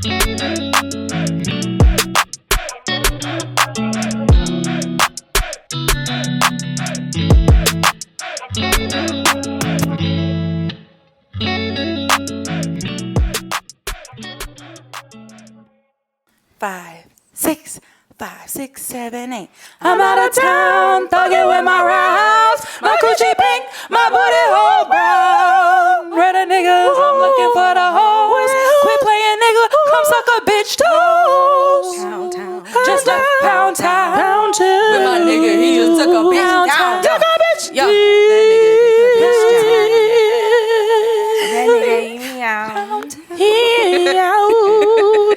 Five, six, 7, 8. I'm out of town, thugging with my rounds. My coochie pink, my booty hole brown. Redder niggas, I'm looking for the hoes. Quit playing, nigga, come suck a bitch toes. Pound town. Just like Pound Town. Pound town. With my nigga, he just took a bitch down. Took a bitch. Yo, that nigga took a bitch down. That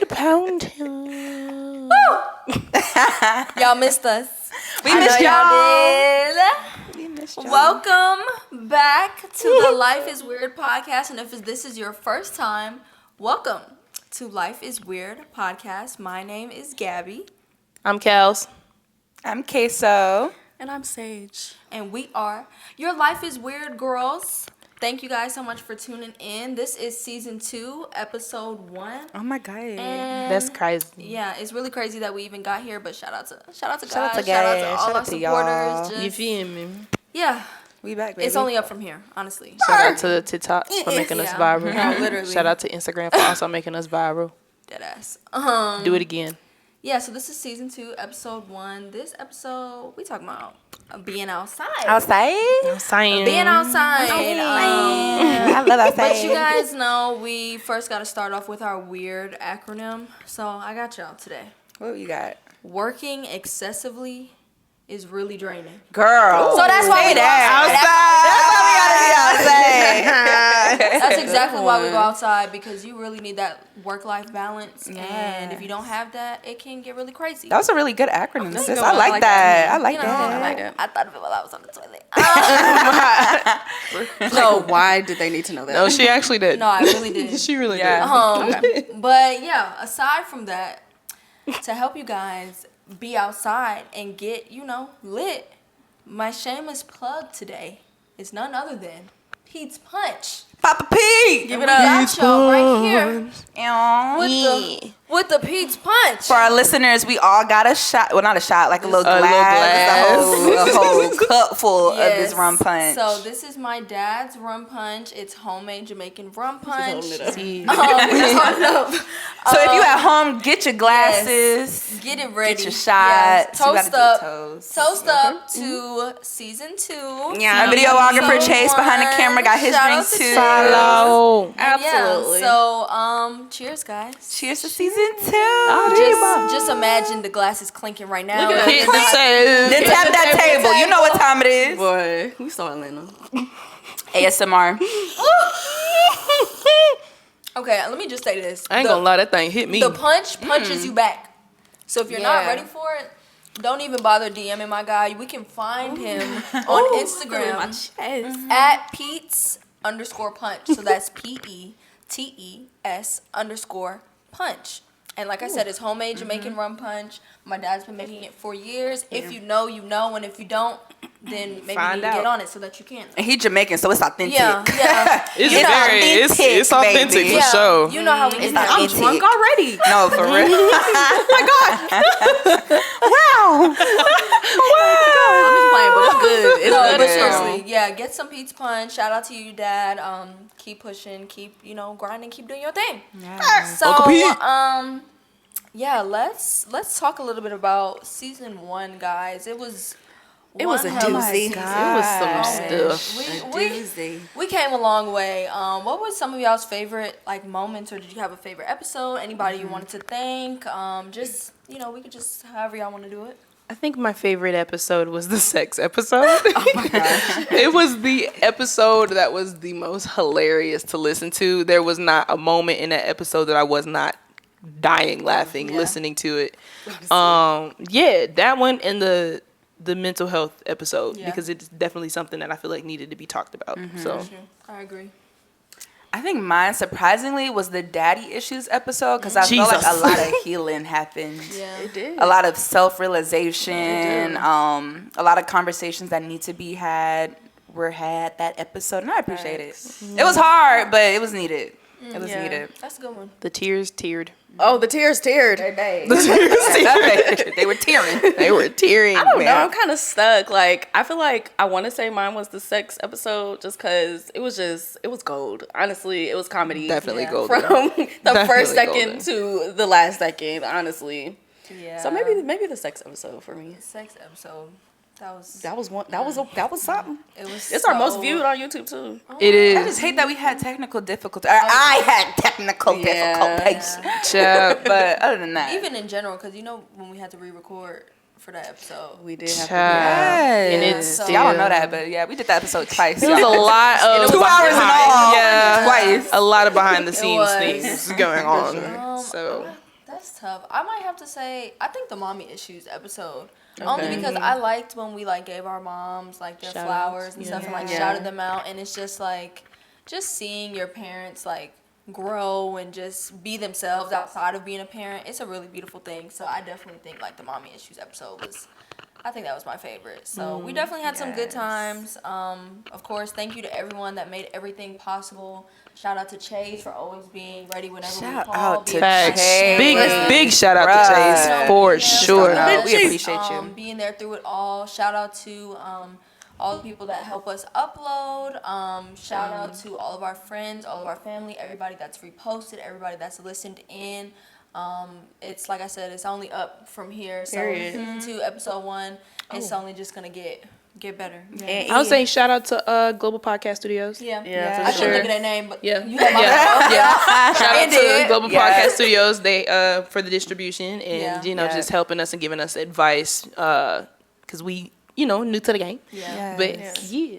nigga, Pound town. Y'all missed us. We missed y'all. We missed y'all. Welcome back to the Life is Weird podcast. And if this is your first time, welcome to Life is Weird podcast. My name is Gabby. I'm Kels. I'm Queso. And I'm Sage. And we are your Life is Weird girls. Thank you guys so much for tuning in. This is season 2, episode 1. Oh my God. And that's crazy. Yeah, it's really crazy that we even got here, but shout out to God. Shout out to God. all Shout our out to y'all. supporters. You feel me? Yeah. We back, baby. It's only up from here, honestly. Shout out to TikTok for making us viral. No, literally. Shout out to Instagram for also making us viral. Deadass. Do it again. Yeah, so this is season 2, episode 1. This episode, we talking about being outside. Outside? Being outside. I love outside. But you guys know we first got to start off with our weird acronym. So I got y'all today. What you got? Working excessively is really draining. Girl. So that's why we go outside. That's exactly why we go outside, because you really need that work-life balance. Yes. And if you don't have that, it can get really crazy. That was a really good acronym, sis. I like that. I like that. I like it. I thought of it while I was on the toilet. So why did they need to know that? No, she actually did. No, I really did. She really did. Okay. But yeah, aside from that, to help you guys be outside and get, lit, my shameless plug today is none other than Pete's Punch. Papa Pete! Give it up. Got y'all right here Ew. with the Pete's Punch. For our listeners, we all got a shot. Well, not a shot, like a little glass. A whole cup full of this rum punch. So this is my dad's rum punch. It's homemade Jamaican rum punch. Just holding it up. So if you at home, get your glasses. Yes. Get it ready. Get your shots. Toast up. Toast up to season 2. Yeah. Our videographer Chase behind the camera got his drink too. Follow. Absolutely. Yeah, so cheers, guys. Cheers to season 2. Just imagine the glasses clinking right now. Hit the table. Then tap that table. You know what time it is. Boy, we saw Atlanta. ASMR. Okay, let me just say this. I ain't gonna lie, that thing hit me. The punch punches you back. So if you're not ready for it, don't even bother DMing my guy. We can find him on Instagram at Pete's_punch. So that's PETES_punch. And like I said, it's homemade Jamaican rum punch. My dad's been making it for years. If you know, you know. And if you don't, then maybe you need to get on it so that you can. And he Jamaican, so it's authentic. Yeah. It's authentic for sure. You know how we get I'm drunk already. No, for real. Oh my God. Wow. I'm just playing, but it's good. It's good. But seriously, get some Pete's Punch. Shout out to you, Dad. Keep pushing, keep grinding, keep doing your thing. Yeah. So let's talk a little bit about season 1, guys. It was a doozy. It was some stuff. We came a long way. What was some of y'all's favorite moments, or did you have a favorite episode? Anybody you wanted to thank? We could just however y'all want to do it. I think my favorite episode was the sex episode. Oh my gosh. It was the episode that was the most hilarious to listen to. There was not a moment in that episode that I was not dying laughing listening to it. That one and the mental health episode, because it's definitely something that I feel like needed to be talked about. So I agree. I think mine, surprisingly, was the daddy issues episode, because I felt like a lot of healing happened. Yeah, it did. A lot of self-realization, a lot of conversations that need to be had were had that episode, and I appreciate it. It was hard, but it was needed. It was Yeah. needed. That's a good one. The tears teared. Oh, the tears teared. They were tearing. They were tearing. I don't know. I'm kind of stuck. Like, I feel like I want to say mine was the sex episode just because it was gold. Honestly, it was comedy. Definitely gold. From the Definitely first second golden. to the last second, honestly. Yeah. So maybe the sex episode for me. sex episode. That was That was something. it was It's our most so- viewed on YouTube too. It is. I just hate that we had technical difficulties. I had technical difficulties. Child. But other than that. Even in general, because when we had to re-record for that episode. We did have Child. And it's So- Y'all don't know that, but yeah, we did that episode twice. It was a lot of 2 hours in all. Yeah, Twice. a lot of behind the scenes was. things going on. So That's tough. I might have to say, I think the mommy issues episode. Only because I liked when we gave our moms their Shout-outs. flowers and stuff and Yeah. shouted them out, and it's just just seeing your parents grow and just be themselves outside of being a parent. It's a really beautiful thing. So I definitely think the mommy issues episode was. I think that was my favorite. So we definitely had some good times. Of course, thank you to everyone that made everything possible. Shout out to Chase for always being ready whenever Shout we call. out to being facts. Chase. Big shout out to Bruh. Chase for sure. No, we appreciate you. Being there through it all. Shout out to all the people that help us upload. Shout out to all of our friends, all of our family, everybody that's reposted, everybody that's listened in. It's like I said, it's only up from here. So Period. season 2, episode 1, it's only just gonna get better. And I was saying shout out to Global Podcast Studios. Yeah, Yeah, for I couldn't sure. think of their name, but Yeah. you have my Yeah. Shout out to Indeed. Global Yes. Podcast Studios. They for the distribution and Yeah. just helping us and giving us advice because we new to the game. Yeah. But yeah.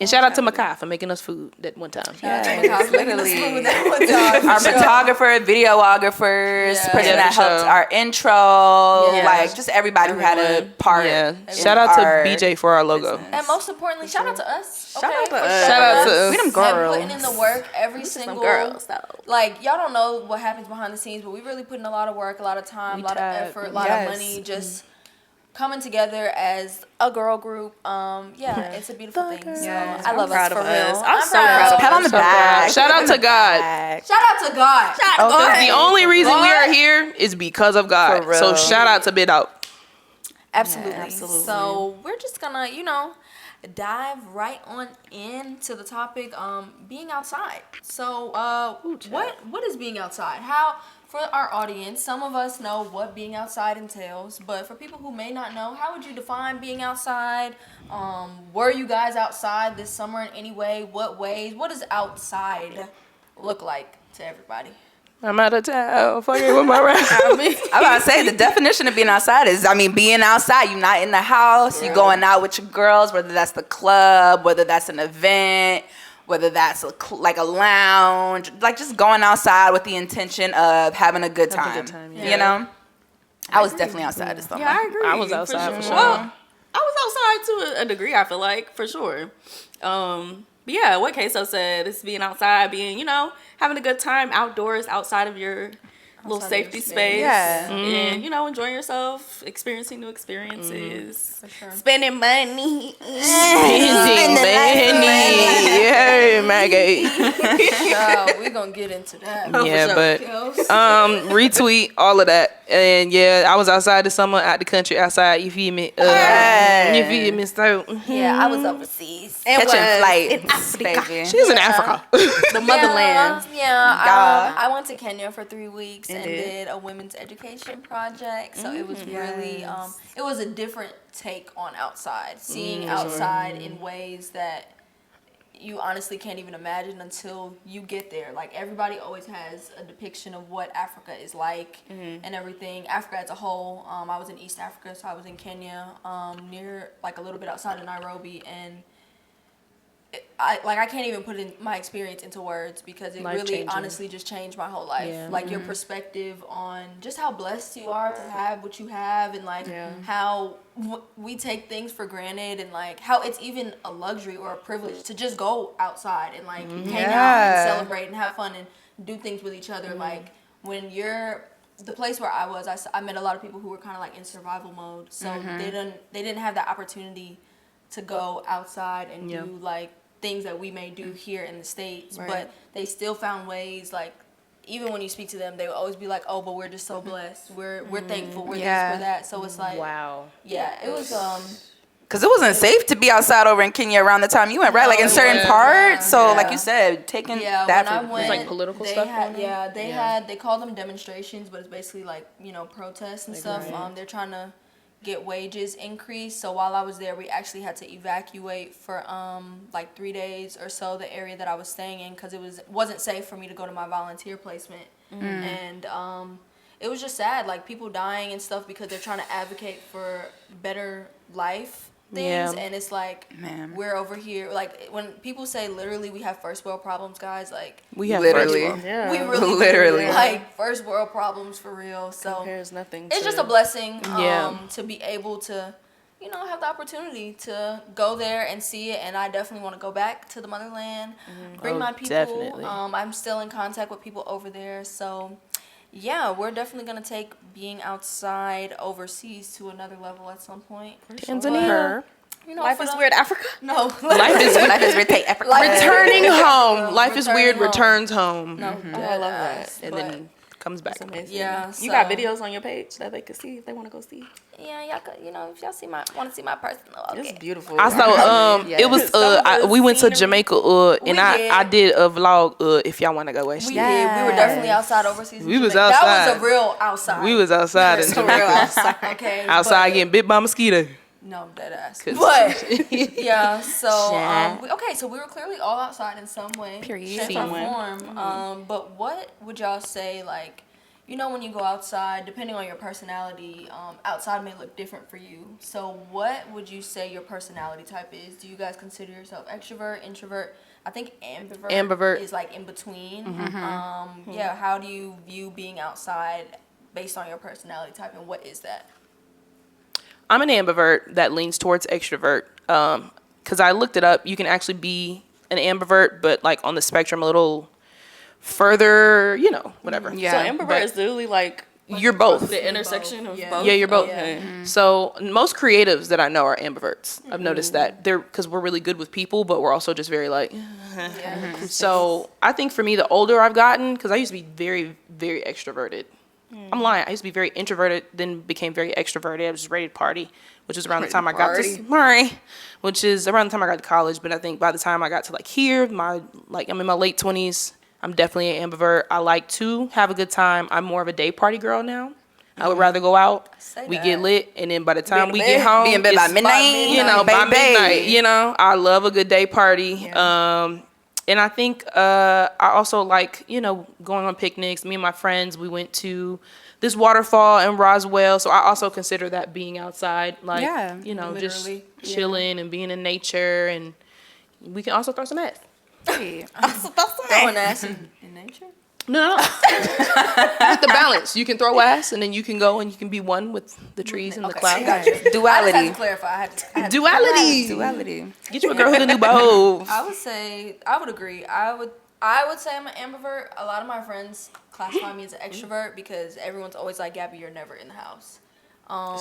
And shout out to Makai for making us food that one time. Yes, literally. Our Our photographer, videographers, Yeah. person Yeah, that for helped sure. our intro, Yeah. just everybody who had a part. Yeah. in Shout out to our BJ for our logo. business. And most importantly, shout out to us. Shout out to for us. Shout out to us. We them And girls. putting in the work every some single girls though. Y'all don't know what happens behind the scenes, but we really put in a lot of work, a lot of time, a lot of effort, a lot of money, just coming together as a girl group. It's a beautiful thing. So Yes. I love I'm proud us of for us. real. I'm so proud proud of Pat on the So back. proud. Shout out to God. Back. Shout out to God. Because the only reason we are here is because of God. For real. So shout out to Bid Out. Absolutely. absolutely. So we're just gonna, dive right on into the topic, being outside. So, what is being outside? How, for our audience, some of us know what being outside entails, but for people who may not know, how would you define being outside? Were you guys outside this summer in any way? What ways? What does outside look like to everybody? I'm out of town. Fucking with my rap. I'm about to say the definition of being outside is, being outside. You're not in the house. You're going out with your girls, whether that's the club, whether that's an event, whether that's a lounge, just going outside with the intention of having a good time. I was definitely outside this summer. Yeah, I agree. I was outside for sure. Well, I was outside to a degree, I feel like, for sure. But yeah, what Queso said is being outside, being, having a good time outdoors, outside of your little Outside of safety your space. space. Yeah. And, enjoying yourself, experiencing new experiences. For sure. Spending money. Spending money. Hey, Maggie. We're gonna get into that. Yeah, but Kels. retweet all of that. And yeah, I was outside this summer, out the country, outside. You feel me? You feel me? So Yeah, I was overseas. Catching was flights, baby. she's in Africa. The motherland. Yeah. I went to Kenya for 3 weeks and Indeed. did a women's education project. So it was really, it was a different take on outside. Seeing outside in ways that you honestly can't even imagine until you get there. Everybody always has a depiction of what Africa is like and everything. Africa as a whole. I was in East Africa, so I was in Kenya, near a little bit outside of Nairobi, and I can't even put my experience into words because it really Life-changing. honestly just changed my whole life. Yeah. Your perspective on just how blessed you are to have what you have, and how we take things for granted, and how it's even a luxury or a privilege to just go outside and hang out and celebrate and have fun and do things with each other. When you're the place where I was, I met a lot of people who were kind of in survival mode, so they didn't have the opportunity to go outside and do things that we may do here in the States, Right. but they still found ways, like, even when you speak to them, they will always be like, oh, but we're just so blessed. We're thankful. We're this, we're that. So it's like, Wow. yeah, it was, Because it wasn't safe to be outside over in Kenya around the time you went, right? Like in certain parts. So, like you said, taking yeah, that when I for went, like political they stuff had, going on? they called them demonstrations, but it's basically like, protests and stuff. They're trying to get wages increased. So while I was there, we actually had to evacuate for like 3 days or so the area that I was staying in, because it wasn't safe for me to go to my volunteer placement. And it was just sad, like people dying and stuff because they're trying to advocate for better life things. Yeah. And it's like, Man. we're over here, like when people say literally we have first world problems, guys, like We have Literally. first world. Yeah. we really do, Literally. like first world problems for real. So Compares nothing. it's to, just a blessing Yeah. to be able to have the opportunity to go there and see it. And I definitely want to go back to the motherland, bring Oh, my people. definitely. I'm still in contact with people over there, so yeah, we're definitely gonna take being outside overseas to another level at some point. Tanzania. Life for is the- weird, Africa. No, Life is Life is retake Africa. returning home. Life is Returning weird. home. Returns home. no, Oh, I love that. And then comes back. That's amazing. Yeah, You so- got videos on your page that they could see if they want to go see. yeah, y'all could, if y'all want to see my personal, okay. It's beautiful. I saw it was Some of the we went to scenery. Jamaica and We I did. did a vlog if y'all want to go We actually. did. We were definitely outside overseas. in We was Jamaica. That outside. was a real outside. We was outside in For real Jamaica. outside. Okay. Outside but- getting bit by a mosquito. No, dead ass. 'Cause- But yeah, so Yeah. so we were clearly all outside in some way, Period. shape, or Somewhere. form. But what would y'all say, like, when you go outside, depending on your personality, outside may look different for you. So what would you say your personality type is? Do you guys consider yourself extrovert, introvert? I think ambivert is like in between. Yeah, how do you view being outside based on your personality type, and what is that? I'm an ambivert that leans towards extrovert. Because I looked it up, you can actually be an ambivert, but like on the spectrum a little further, whatever. Yeah. So ambivert is literally like You're both. the intersection of Yeah. both. Yeah, you're both. Okay. So most creatives that I know are ambiverts. I've noticed that because we're really good with people, but we're also just very like. Yeah. So I think for me, the older I've gotten, because I used to be very, very extroverted. I'm lying. I used to be very introverted, then became very extroverted. I was just ready to party, which is around the time I got to which is around the time I got to college. But I think by the time I got to like here, I'm in my late 20s. I'm definitely an ambivert. I like to have a good time. I'm more of a day party girl now. I would rather go out. We get lit, and then by the time we get home, Be in bed by it's midnight. by baby. midnight, I love a good day party. And I think I also like, going on picnics. Me and my friends, we went to this waterfall in Roswell. So I also consider that being outside, like, Yeah, just literally. chilling and being in nature. And we can also throw some ass. Throwing ass in nature? No. Just the balance. You can throw ass, and then you can go and you can be one with the trees and the clouds. Gotcha. I just had Duality. to clarify. I had to Duality. Duality. Get you a girl with a new bow. I would agree. I would say I'm an ambivert. A lot of my friends classify me as an extrovert because everyone's always like, Gabby, you're never in the house.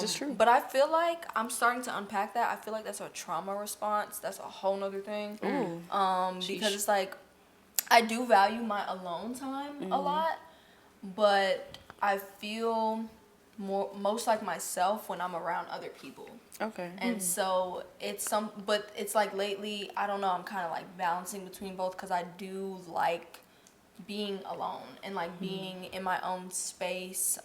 This is true. But I feel like I'm starting to unpack that. I feel like that's a trauma response. That's a whole nother thing. Because it's like, I do value my alone time a lot, but I feel most like myself when I'm around other people. Okay. And so but it's like lately, I don't know, I'm kind of like balancing between both because I do like being alone and like being in my own space.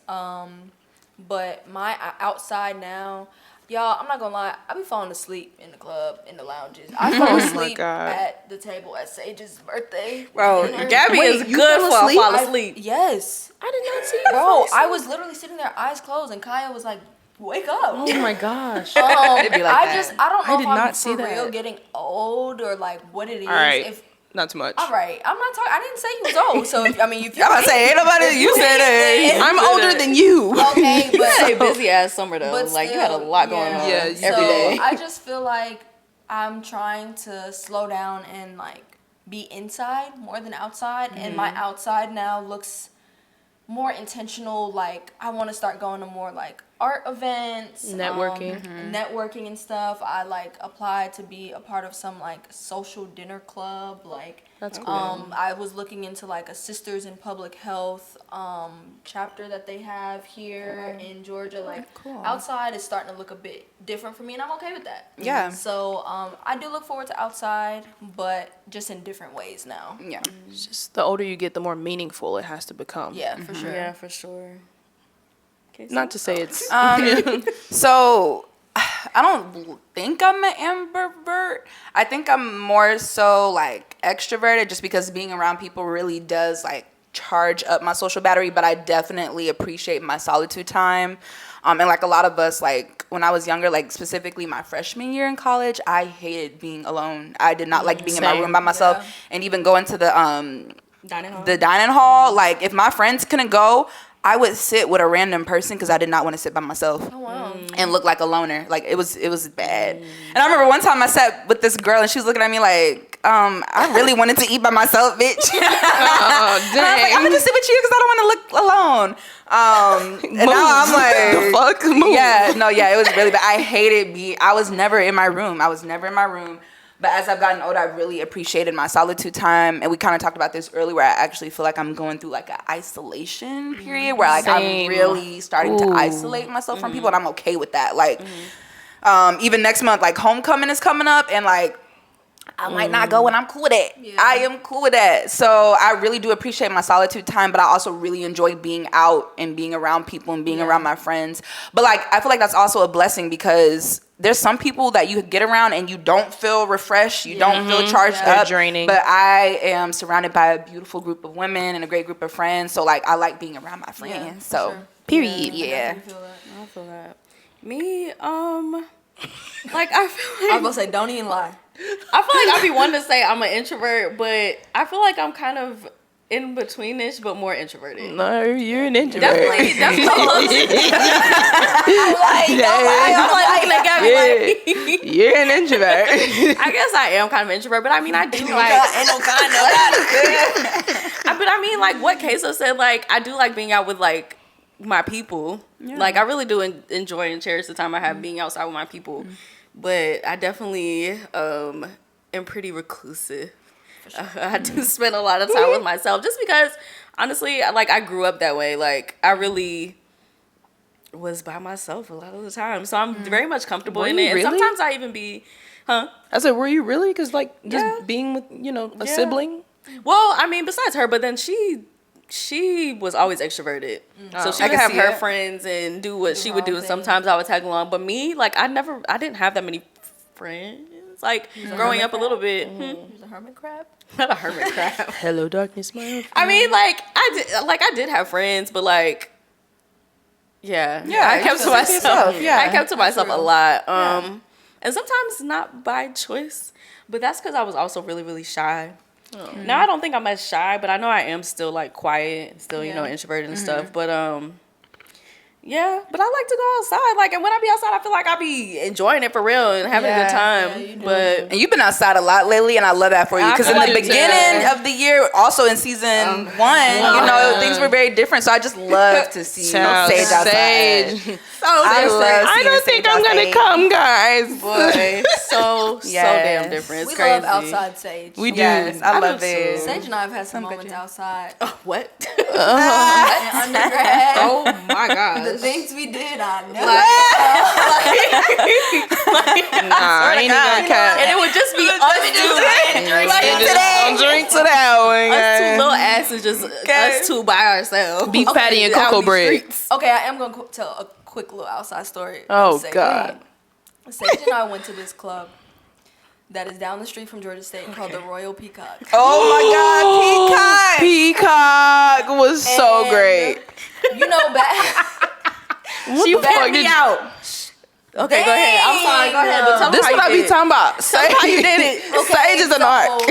But my outside now, y'all, I'm not gonna lie, I be falling asleep in the club, in the lounges. I fall asleep God. at the table at Sage's birthday. Bro, dinner. Gabby is you good fell for a asleep? fall asleep. Yes. I did not see Bro, I was literally sitting there, eyes closed, and Kaya was like, wake up. Oh my gosh. It'd be like I that. don't know I if did I'm not see for real that. getting old or like what it is. All right. If Not too much. all right, I'm not talking. I didn't say you was old. So if you I'm about to say, ain't nobody. You said it. I'm older than you. okay, You had a but busy ass summer though. but Like you had a still, lot going on Yeah, every so day. I just feel like I'm trying to slow down and like be inside more than outside, and my outside now looks more intentional. Like I want to start going to more like art events, Networking. networking and stuff. I like applied to be a part of some like social dinner club. Like That's cool. I was looking into like a Sisters in Public Health chapter that they have here in Georgia. Like outside is starting to look a bit different for me, and I'm okay with that. Yeah. So I do look forward to outside, but just in different ways now. Yeah. It's just the older you get, the more meaningful it has to become. Yeah, for sure. Yeah, for sure. Okay, Not to say it's So I don't think I'm an ambivert. I think I'm more so like extroverted, just because being around people really does like charge up my social battery. But I definitely appreciate my solitude time. And like a lot of us, like when I was younger, like specifically my freshman year in college, I hated being alone. I did not like being in my room by myself, and even going to the dining hall. Like if my friends couldn't go, I would sit with a random person because I did not want to sit by myself. Oh, wow. And look like a loner. Like it was bad. And I remember one time I sat with this girl and she was looking at me like, I really wanted to eat by myself, bitch. oh, And I was like, I'm gonna just sit with you because I don't want to look alone. And now I'm like, the fuck? Move. yeah, no, yeah, it was really bad. I hated I was never in my room. But as I've gotten older, I've really appreciated my solitude time. And we kind of talked about this earlier, where I actually feel like I'm going through like an isolation period, where like Same. I'm really starting to isolate myself from people, and I'm okay with that. Like, even next month, like homecoming is coming up, and like I might not go, and I'm cool with it. Yeah. I am cool with that. So I really do appreciate my solitude time, but I also really enjoy being out and being around people and being around my friends. But like, I feel like that's also a blessing, because there's some people that you get around and you don't feel refreshed, you don't feel charged up. Draining. But I am surrounded by a beautiful group of women and a great group of friends. So like, I like being around my friends. Yeah, for so sure. period. I Yeah. definitely feel that. I feel that. Me, like I feel I like was gonna say, don't even lie. I feel like I'd be wanting to say I'm an introvert, but I feel like I'm kind of in betweenish, but more introverted. No, you're an introvert. Definitely. I'm like looking at Gabby like, You're an introvert. I guess I am kind of an introvert, but I mean, I do like, Ain't no kind of but I mean, like what Queso said, like I do like being out with like my people. Like I really do enjoy and cherish the time I have being outside with my people. But I definitely am pretty reclusive. I do spend a lot of time with myself, just because honestly, like I grew up that way. Like I really was by myself a lot of the time, so I'm very much comfortable in it. Really? And sometimes I even be, I said, were you really? Because like just Yeah. being with a sibling. well, I mean, besides her, but then she was always extroverted, so she I would can have see her it. friends and do what she her would do, own and thing. sometimes I would tag along. But me, like I didn't have that many friends. Like growing up a little bit, There's a hermit crab. not a hermit crab. Hello, darkness, my old I mean, like I did have friends, but like, yeah, I kept to just myself. yourself, yeah. I kept to myself a real. lot. And sometimes not by choice, but that's because I was also really, really shy. Now I don't think I'm as shy, but I know I am still like quiet and still, introverted and stuff. But yeah, but I like to go outside. Like, and when I be outside, I feel like I be enjoying it for real and having a good time. you do. But And you've been outside a lot lately, and I love that for you. I Because in feel the like you beginning too. of the year, also in season one, things were very different. So I just love to see Child, Sage outside. Sage. I love I seeing don't think Sage I'm gonna outside. come, guys. boy, so Yes. damn different. It's We crazy. love outside Sage. We do. Yes, I love do it. too. Sage and I have had some Some good moments shit. outside What? in undergrad. Oh my god. The things we did, I know. Nah, I ain't even gonna cap. And it would just be us two. Drink to that one. Us two guys. little asses, just us two by ourselves. Beef patty and Out cocoa in the bread. streets. Okay, I am going to tell a quick little outside story. Oh, of Sage. God. Sage and I went to this club that is down the street from Georgia State called the Royal Peacock. Oh my God, Peacock! Peacock was so And, great. You know, back. What She the fuck backed me did out. Okay, go ahead. I'm sorry. Go ahead. But tell This me what how I you be did it. talking about. Say how you did it. Sage is an art.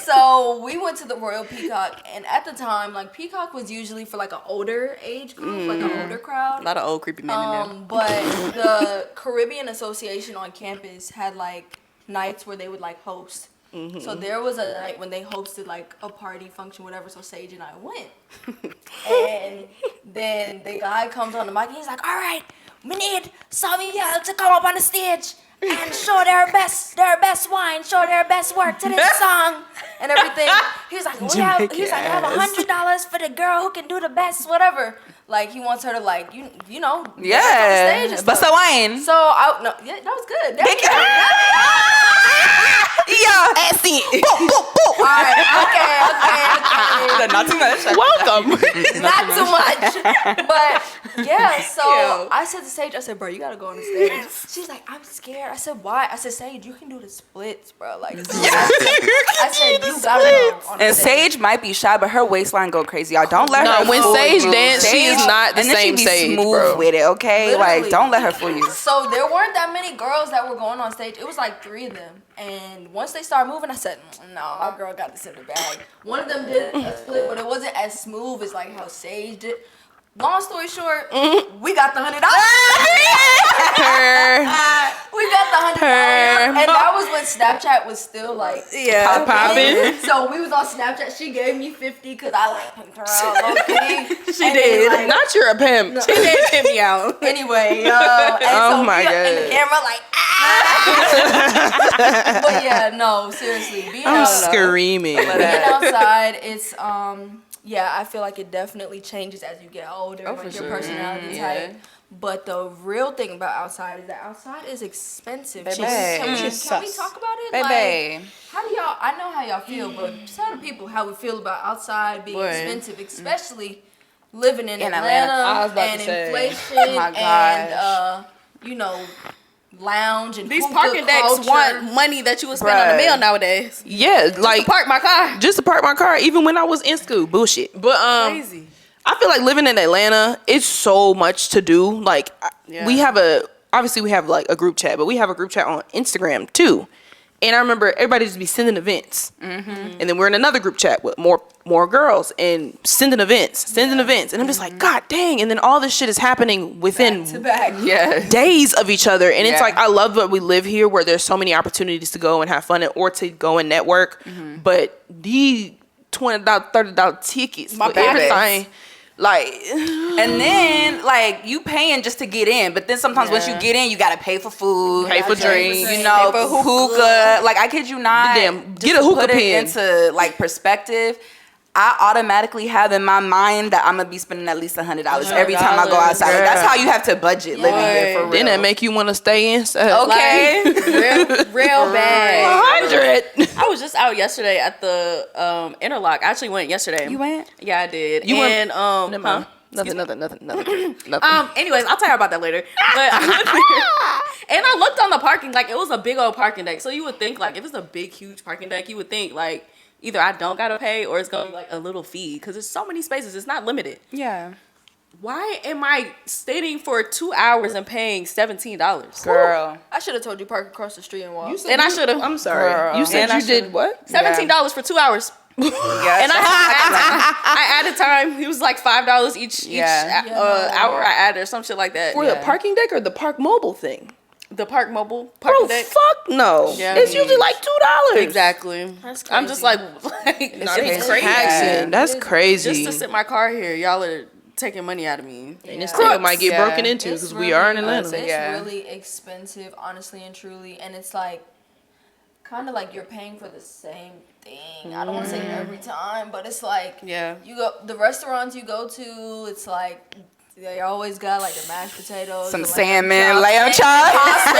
So we went to the Royal Peacock, and at the time, like Peacock was usually for like an older age group, like an older crowd. A lot of old creepy men in there. But the Caribbean Association on campus had like nights where they would like host So there was a night when they hosted like a party function, whatever. So Sage and I went, and then the guy comes on the mic and he's like, "All right, we need some of y'all to come up on the stage and show their best wine, show their best work to this song and everything." He's like, I have $100 for the girl who can do the best, whatever. Like he wants her to like you know get back on the stage and but stuff. so wine. So that was good. There you go. Yeah, see. All right, okay. Not too much. Welcome. Not too much. But yeah, so I said to Sage, I said, "Bro, you gotta go on the stage." She's like, "I'm scared." I said, "Why?" I said, "Sage, you can do the splits, bro." Like, I said, "You gotta go on the And stage." Sage might be shy, but her waistline go crazy. Y'all don't let her. No, when fool Sage you. dance, she is not the and then same she be Sage, smooth bro. with it. Okay, Literally. like don't let her fool you. So there weren't that many girls that were going on stage. It was like 3 of them. And once they started moving, I said, "No, my girl got this in the bag." One of them did a split, but it wasn't as smooth as like how Sage did. Long story short, we got the $100. We got the $100, and that was when Snapchat was still like Popping. So we was on Snapchat. She gave me 50 because I like pimped her out. Okay, She did. Like, Not you're a pimp. She did tip me out. anyway, and Oh so my we, and the God. camera like But yeah, no, seriously, being I'm outside, screaming. being outside, it's yeah, I feel like it definitely changes as you get older, like your personality type. But the real thing about outside is that outside is expensive. Baby. Can we talk about it? Baby. Like, how do y'all? I know how y'all feel, but tell the people how we feel about outside being expensive, especially living in Atlanta I was about and to say. inflation Oh my and you know, lounge and These hookah parking decks culture. want money that you would spend on the Bruh. meal nowadays. Yeah, like Park my car. just to park my car, even when I was in school, bullshit. But Crazy. I feel like living in Atlanta, it's so much to do. Like we have obviously we have like a group chat, but we have a group chat on Instagram too. And I remember everybody just be sending events, and then we're in another group chat with more girls and sending events, and I'm just like, God dang! And then all this shit is happening within to back. days of each other, and it's Yeah. like I love that we live here where there's so many opportunities to go and have fun or to go and network. But the $20, $30 tickets My for baby. everything, like, And then like you paying just to get in, but then sometimes once you get in, you gotta pay for food, pay for drinks. you know, Pay for hookah. Like I kid you not. Damn, just get a to hookah put it pen. into like perspective. I automatically have in my mind that I'm gonna be spending at least $100 every time I go outside. Like, that's how you have to budget living here for real. Then that make you want to stay inside. Okay. Real bad. 100. I was just out yesterday at the Interlock. I actually went yesterday. You went? Yeah, I did. You went- and Never mind. Nothing. Anyways, I'll tell you about that later. But I went there, and I looked on the parking, like it was a big old parking deck. So you would think like if it's a big, huge parking deck, you would think like either I don't gotta pay or it's gonna be like a little fee because there's so many spaces. It's not limited. Yeah. Why am I standing for 2 hours and paying $17? Girl. I should have told you park across the street and walk. And I should have. I'm sorry. Girl. You said And I you did what? $17 for 2 hours. Yeah, And I added time. It was like $5 each hour I added or some shit like that. For the parking deck or the park mobile thing? The park mobile Bro, parking deck. fuck no. Yeah. It's usually like $2. Exactly. That's I'm just crazy. like It's crazy. taxing. That's crazy. Just to sit my car here, y'all are taking money out of me. And this thing might get Yeah. broken into It's because we are in really- Atlanta. It's Yeah. really expensive, honestly and truly, and it's like kind of like you're paying for the same thing. I don't want to say every time, but it's like Yeah. you go the restaurants you go to. It's like they always got like the mashed potatoes, Some the salmon, lamb lamb chops, chops.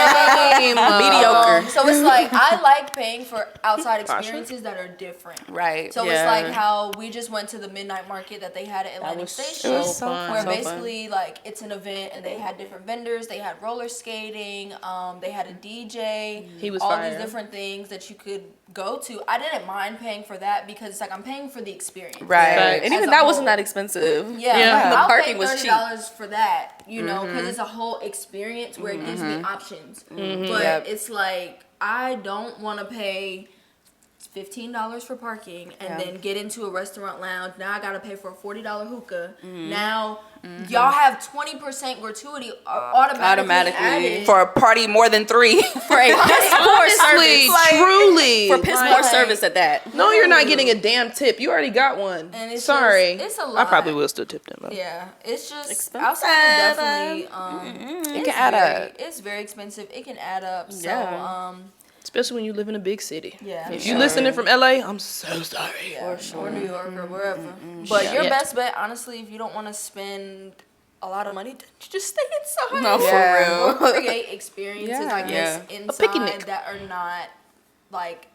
Mediocre. So it's like I like paying for outside experiences that are different. Right. So Yeah. it's like how we just went to the midnight market that they had at Atlantic was Station, so fun. where So fun. basically like it's an event and they had different vendors. They had roller skating. They had a DJ. He was all fire. these different things that you could go to. I didn't mind paying for that because it's like I'm paying for the experience. Right. Facts. And As even a that wasn't whole. that expensive. Yeah, Yeah. The I'll parking pay was cheap. $30 for that, you know, because it's a whole experience where it gives me options. But Yep. it's like I don't want to pay $15 for parking, and then get into a restaurant lounge. Now I gotta pay for a $40 hookah. Now y'all have 20% gratuity automatically added. For a party more than 3. For a piss poor service. Truly. For piss poor service at that. No, you're not getting a damn tip. You already got one. And it's sorry. it's a lot. I probably will still tip them though. Yeah, it's just Expensive. outside definitely. It can add up. It's very expensive. It can add up. So Yeah. Especially when you live in a big city. yeah. If you listening from LA, I'm so sorry. Yeah, or New York or wherever. But your best bet, honestly, if you don't want to spend a lot of money, then you just stay inside. No, Yeah. for real. Or create experiences, I guess, inside picnic. that are not like.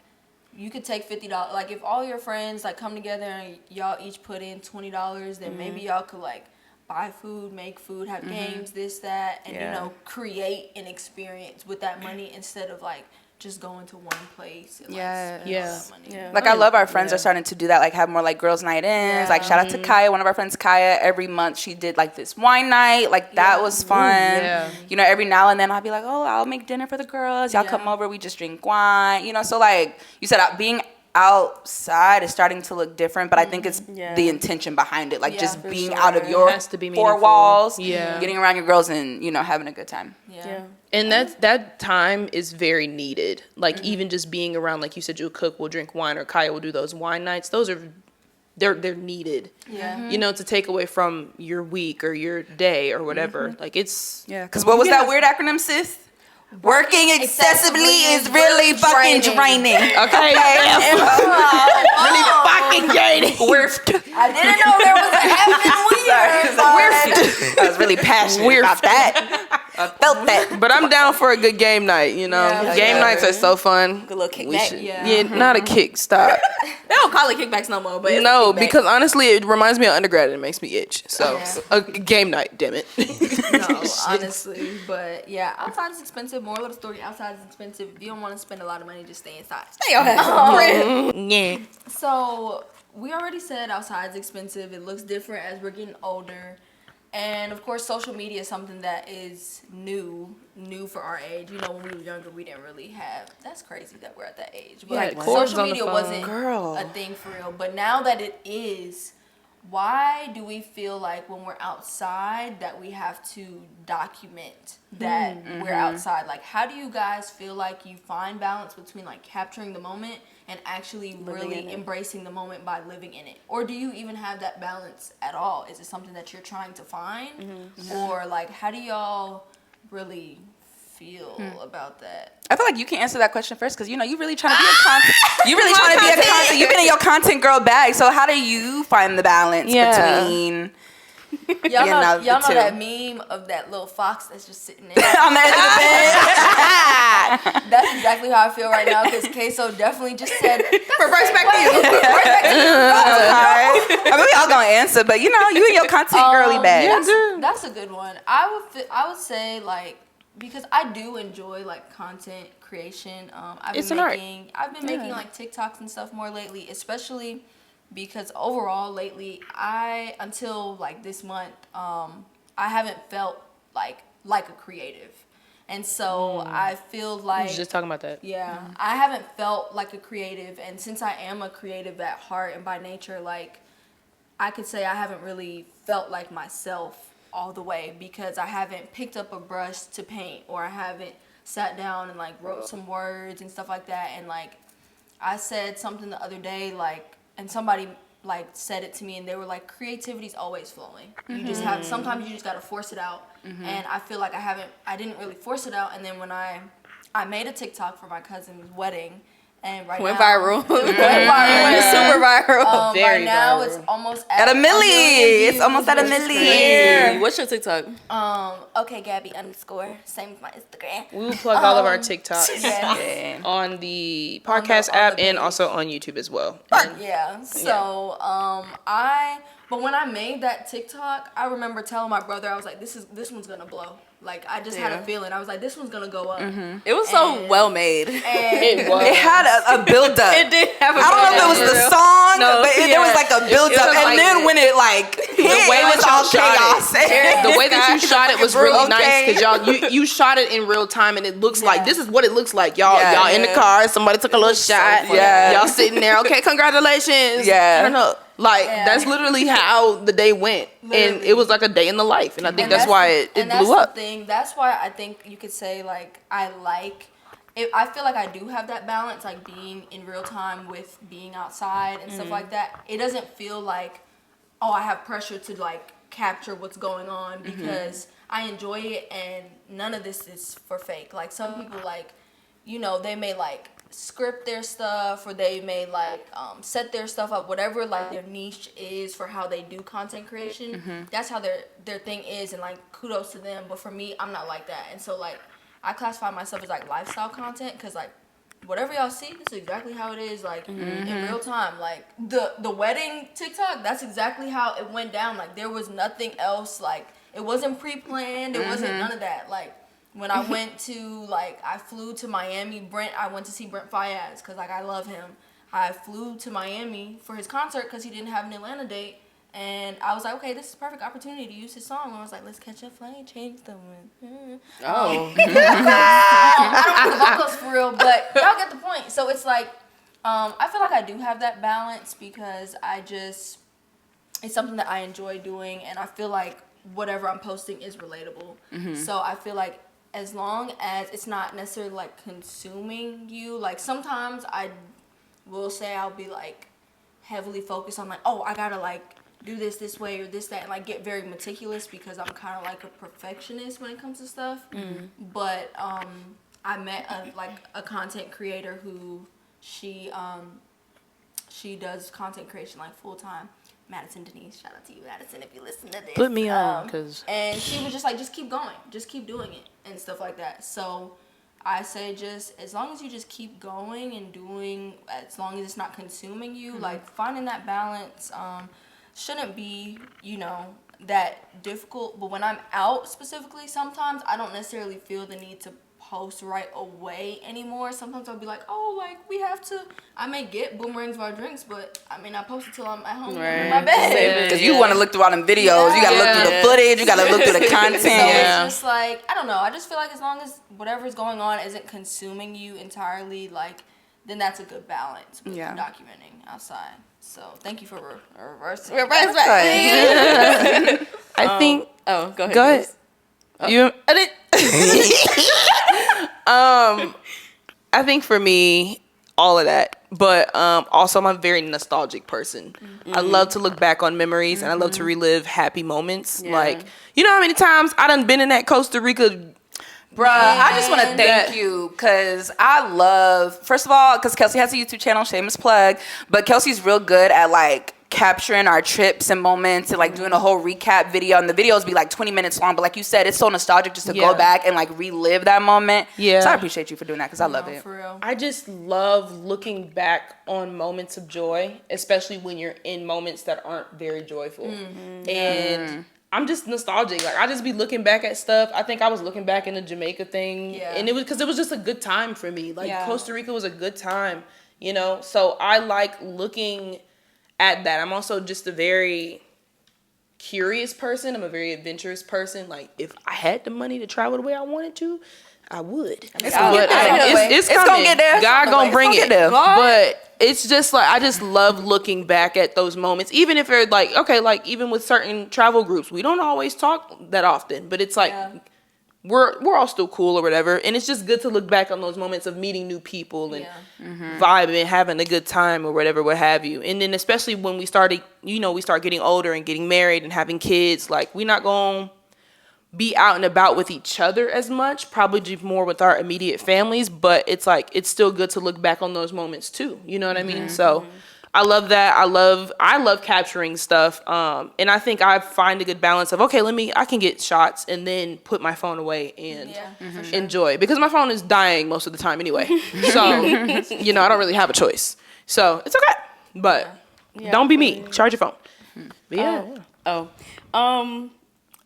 You could take $50. Like if all your friends like come together and y'all each put in $20, then maybe y'all could like buy food, make food, have games, this, that, and you know, create an experience with that money instead of like just going to one place and like spend all that money. Yeah. Like I love our friends are starting to do that, like have more like girls' night ins. Like shout out to Kaya, one of our friends, Kaya. Every month she did like this wine night. Like that was fun. You know, every now and then I'll be like, oh, I'll make dinner for the girls. Y'all come over, we just drink wine. You know, so like you said, being outside is starting to look different, but I think it's the intention behind it. Like just being out of your has to be 4 meaningful. walls, Yeah. getting around your girls and, you know, having a good time. Yeah. And that time is very needed. Like even just being around, like you said, you'll cook, we'll drink wine, or Kaya will do those wine nights. Those are they're needed. Yeah. You know, to take away from your week or your day or whatever. Like it's Because what was that weird acronym, sis? Working excessively is really fucking draining. okay. Really fucking draining. I didn't know there was an F in weird. I was really passionate about that. I felt that. But I'm down for a good game night, you know. Yeah. Game nights are so fun. Good little kickback. Yeah, not a kick, stop. They don't call it kickbacks no more, but it's No, a kickback. because honestly, it reminds me of undergrad and it makes me itch. So, a game night, damn it. No, honestly, but yeah, outside is expensive. Moral of the story: outside is expensive. If you don't want to spend a lot of money, just stay inside. Stay your ass. Yeah. So we already said outside is expensive. It looks different as we're getting older, and of course, social media is something that is new for our age. You know, when we were younger, we didn't really have. That's crazy that we're at that age. But Yeah, cords social on the media phone. wasn't Girl. a thing for real. But now that it is. Why do we feel like when we're outside that we have to document that we're outside? Like, how do you guys feel like you find balance between like capturing the moment and actually really embracing the moment by living in it? Or do you even have that balance at all? Is it something that you're trying to find? Or like, how do y'all really feel about that? I feel like you can answer that question first because, you know, you really trying to be a content. You really trying to be a content. You've been in your content girl bag. So how do you find the balance between Y'all know, the y'all know two? that meme of that little fox that's just sitting there. on the edge of the bed? That's exactly how I feel right now because Queso definitely just said, Reverse back to you. Alright. I mean, we all gonna answer, but you know, you in your content girly bag. That's a good one. I would say like because I do enjoy like content creation. I've been making like TikToks and stuff more lately, especially because overall lately until like this month I haven't felt like a creative. And so I feel like I was just talking about that. Yeah, I haven't felt like a creative, and since I am a creative at heart and by nature, like I could say I haven't really felt like myself all the way because I haven't picked up a brush to paint, or I haven't sat down and like wrote some words and stuff like that. And like I said something the other day, like, and somebody like said it to me, and they were like, creativity's always flowing. You just have, sometimes you just gotta force it out. And I feel like I didn't really force it out. And then when I made a TikTok for my cousin's wedding, and right Went now viral. Went Went super viral. right now viral. it's almost At a million milli. It's views, almost at a which is milli. crazy. What's your TikTok? Okay, Gabby _, same with my Instagram. We will plug all of our TikToks Yes. on the podcast on the app page. and also on YouTube as well. Yeah. So but when I made that TikTok, I remember telling my brother, I was like, this one's gonna blow. Like I just had a feeling. I was like, this one's gonna go up. It was so well made. And It was. It had a build up. It did have a I don't know if it was the song, but there was like like a build up, and then when it like hit, way it was that all y'all shot chaos. the way that you shot it was really nice Okay. because you shot it in real time and it looks like this is what it looks like. Y'all Yeah. y'all in the car, somebody took a little shot. Yeah. Y'all sitting there, okay, congratulations. Yeah. Turn up. Like that's literally how the day went. And it was like a day in the life. And I think that's why it blew up. That's why I think you could say like I feel like I do have that balance, like being in real time with being outside and stuff like that. It doesn't feel like, oh, I have pressure to like capture what's going on because I enjoy it and none of this is for fake. Like some people like, you know, they may like script their stuff or they may like set their stuff up, whatever like their niche is for how they do content creation. That's how their thing is, and like kudos to them. But for me, I'm not like that, and so like I classify myself as like lifestyle content because like whatever y'all see, this is exactly how it is, like in real time. Like the wedding TikTok, that's exactly how it went down. Like there was nothing else. Like it wasn't pre-planned. It wasn't none of that. Like when I went to like I flew to Miami. I went to see Brent Faiyaz because like I love him. I flew to Miami for his concert because he didn't have an Atlanta date. And I was like, okay, this is a perfect opportunity to use his song. And I was like, let's catch a flame, change the wind. Oh. I don't know the vocals for real, but y'all get the point. So it's like, I feel like I do have that balance because it's something that I enjoy doing. And I feel like whatever I'm posting is relatable. So I feel like as long as it's not necessarily like consuming you, like sometimes I will say I'll be like heavily focused on like, oh, I gotta like do this way or this, that, and like get very meticulous because I'm kind of like a perfectionist when it comes to stuff. But I met a content creator who she does content creation like full time. Madison Denise, shout out to you, Madison, if you listen to this. Put me on, cause and she was just like, just keep going, just keep doing it and stuff like that. So I say just as long as you just keep going and doing, as long as it's not consuming you, like finding that balance shouldn't be, you know, that difficult. But when I'm out specifically, sometimes I don't necessarily feel the need to post right away anymore. Sometimes I'll be like, oh, like we have to, I may get boomerangs of our drinks, but I may not post it till I'm at home in my bed. Because you want to look through all them videos. You got to look through the footage. You got to look through the content. So it's just like, I don't know. I just feel like as long as whatever's going on isn't consuming you entirely, like, then that's a good balance with documenting outside. So thank you for reversing. Reverse I think. Oh, go ahead. Go ahead. You. I think for me, all of that. But also, I'm a very nostalgic person. I love to look back on memories and I love to relive happy moments. Yeah. Like, you know how many times I done been in that Costa Rica. Bruh, I just want to thank you because I love, first of all, because Kelsey has a YouTube channel, shameless plug, but Kelsey's real good at like capturing our trips and moments and like doing a whole recap video, and the videos be like 20 minutes long, but like you said, it's so nostalgic just to go back and like relive that moment. Yeah. So I appreciate you for doing that because I love it. For real. I just love looking back on moments of joy, especially when you're in moments that aren't very joyful. And I'm just nostalgic. Like I just be looking back at stuff. I think I was looking back in the Jamaica thing, and it was because it was just a good time for me. Like Costa Rica was a good time, you know. So I like looking at that. I'm also just a very curious person. I'm a very adventurous person. Like if I had the money to travel the way I wanted to, I would. It's gonna get there. God gonna bring it. But it's just like I just love looking back at those moments, even if they're like, okay, like even with certain travel groups, we don't always talk that often, but it's like we're all still cool or whatever, and it's just good to look back on those moments of meeting new people and vibing and having a good time or whatever, what have you. And then especially when we start getting older and getting married and having kids, like we're not gonna be out and about with each other as much, probably more with our immediate families, but it's like it's still good to look back on those moments too, you know what I mean? So I love that. I love capturing stuff, and I think I find a good balance of I can get shots and then put my phone away and enjoy, because my phone is dying most of the time anyway, so you know I don't really have a choice, so it's okay, but don't be me, charge your phone. But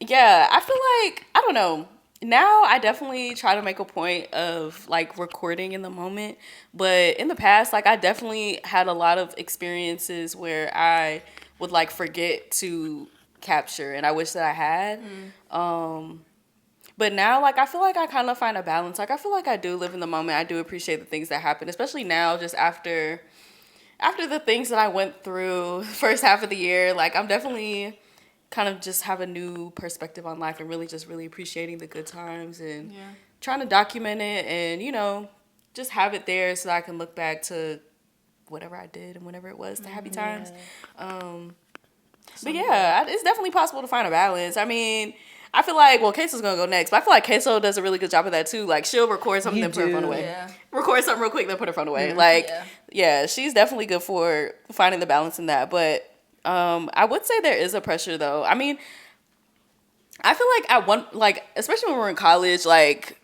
Yeah, I feel like, I don't know. now I definitely try to make a point of like recording in the moment, but in the past, like I definitely had a lot of experiences where I would like forget to capture, and I wish that I had. But now, like, I feel like I kind of find a balance. Like, I feel like I do live in the moment. I do appreciate the things that happen, especially now, just after the things that I went through first half of the year. Like, I'm definitely kind of just have a new perspective on life and really appreciating the good times and trying to document it and, you know, just have it there so that I can look back to whatever I did and whatever it was, the happy times. But yeah, it's definitely possible to find a balance. I mean, I feel like, well, Queso's gonna go next, but I feel like Queso does a really good job of that too. Like, she'll record something, then put her phone away. Yeah. Record something real quick, then put her phone away. Like, yeah, she's definitely good for finding the balance in that. But I would say there is a pressure though. I mean, I feel like especially when we were in college, like,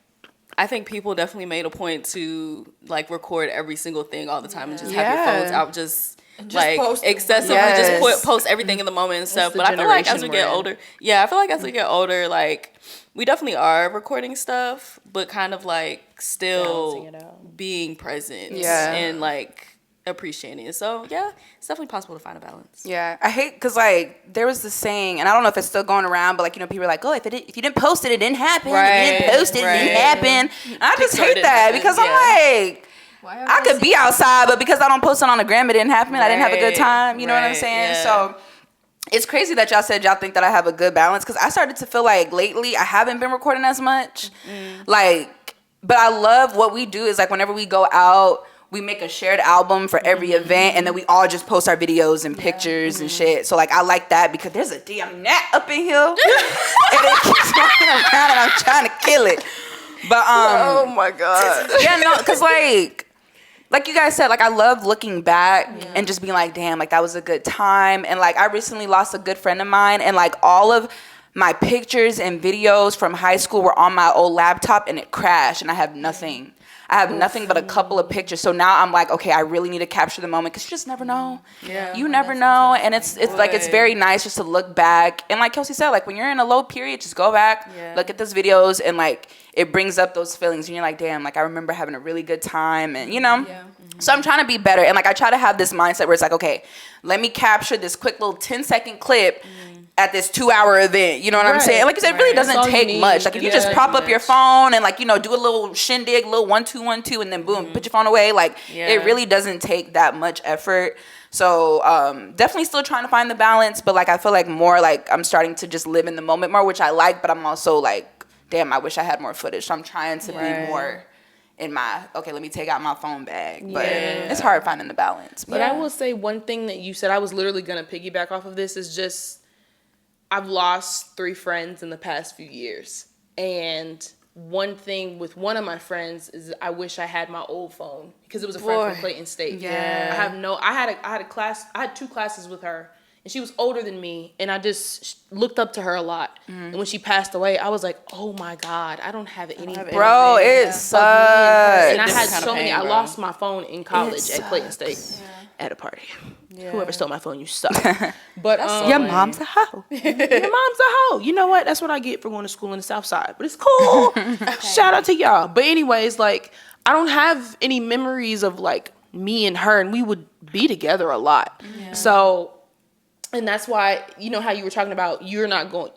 I think people definitely made a point to like record every single thing all the time and just have your phones out, just like excessively, just post everything in the moment and stuff. But I feel like as we get older, as we get older, like we definitely are recording stuff, but kind of like still being present and like appreciating it. So yeah, it's definitely possible to find a balance. Yeah, I hate because like there was this saying, and I don't know if it's still going around, but like, you know, people are like, oh, if you didn't post it, it didn't happen. If you didn't post it, it didn't happen. And I just hate that because I'm like, I could be outside, but because I don't post it on the gram, it didn't happen. I didn't have a good time. You know what I'm saying? Yeah. So it's crazy that y'all said y'all think that I have a good balance, because I started to feel like lately I haven't been recording as much. Like, but I love what we do is like whenever we go out, we make a shared album for every event, and then we all just post our videos and pictures and shit. So like I like that because there's a damn gnat up in here, and it keeps running around, and I'm trying to kill it. But oh my god, yeah, no, because like you guys said, like I love looking back and just being like, damn, like that was a good time. And like I recently lost a good friend of mine, and like all of my pictures and videos from high school were on my old laptop, and it crashed, and I have nothing. I have nothing but a couple of pictures. So now I'm like, okay, I really need to capture the moment, because you just never know. Yeah, you never know. And it's like, it's very nice just to look back. And like Kelsey said, like when you're in a low period, just go back, look at those videos, and like it brings up those feelings. And you're like, damn, like I remember having a really good time. And you know, so I'm trying to be better. And like I try to have this mindset where it's like, okay, let me capture this quick little 10-second clip at this 2-hour event, you know what I'm saying? Like you said, it really doesn't take much. Like if you just prop up your phone and like, you know, do a little shindig, little 1 2 1 2, and then boom, put your phone away. Like it really doesn't take that much effort. So definitely still trying to find the balance, but like I feel like more like I'm starting to just live in the moment more, which I like, but I'm also like, damn, I wish I had more footage. So I'm trying to be more in my, okay, let me take out my phone bag. But it's hard finding the balance. But I will say one thing that you said, I was literally going to piggyback off of this, is just I've lost 3 friends in the past few years. And one thing with one of my friends is I wish I had my old phone, because it was a friend from Clayton State. I had 2 classes with her, and she was older than me, and I just looked up to her a lot. And when she passed away, I was like, oh my God, I don't have any. Bro, it sucks. And I had so many. I lost my phone in college at Clayton State at a party. Whoever stole my phone, you suck. But your mom's a hoe. Your mom's a hoe. You know what? That's what I get for going to school in the South Side. But it's cool. Shout out to y'all. But anyways, like I don't have any memories of like me and her, and we would be together a lot. So, and that's why, you know how you were talking about you're not going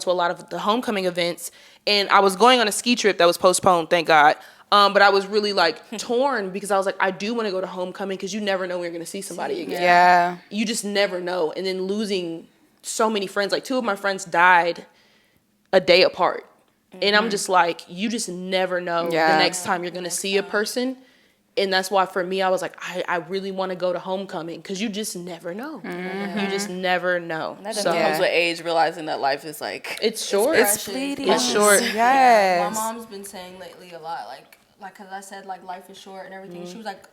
to a lot of the homecoming events, and I was going on a ski trip that was postponed, thank God. But I was really like torn, because I was like, I do want to go to homecoming, because you never know when you're going to see somebody again. Yeah. You just never know. And then losing so many friends, like 2 of my friends died a day apart. And I'm just like, you just never know the next time you're going to see a person. And that's why for me, I was like, I really want to go to homecoming, because you just never know. You just never know. And that comes with age, realizing that life is like, it's short. It's fleeting. It's short. Yes. My mom's been saying lately a lot, like because I said like life is short and everything. She was like,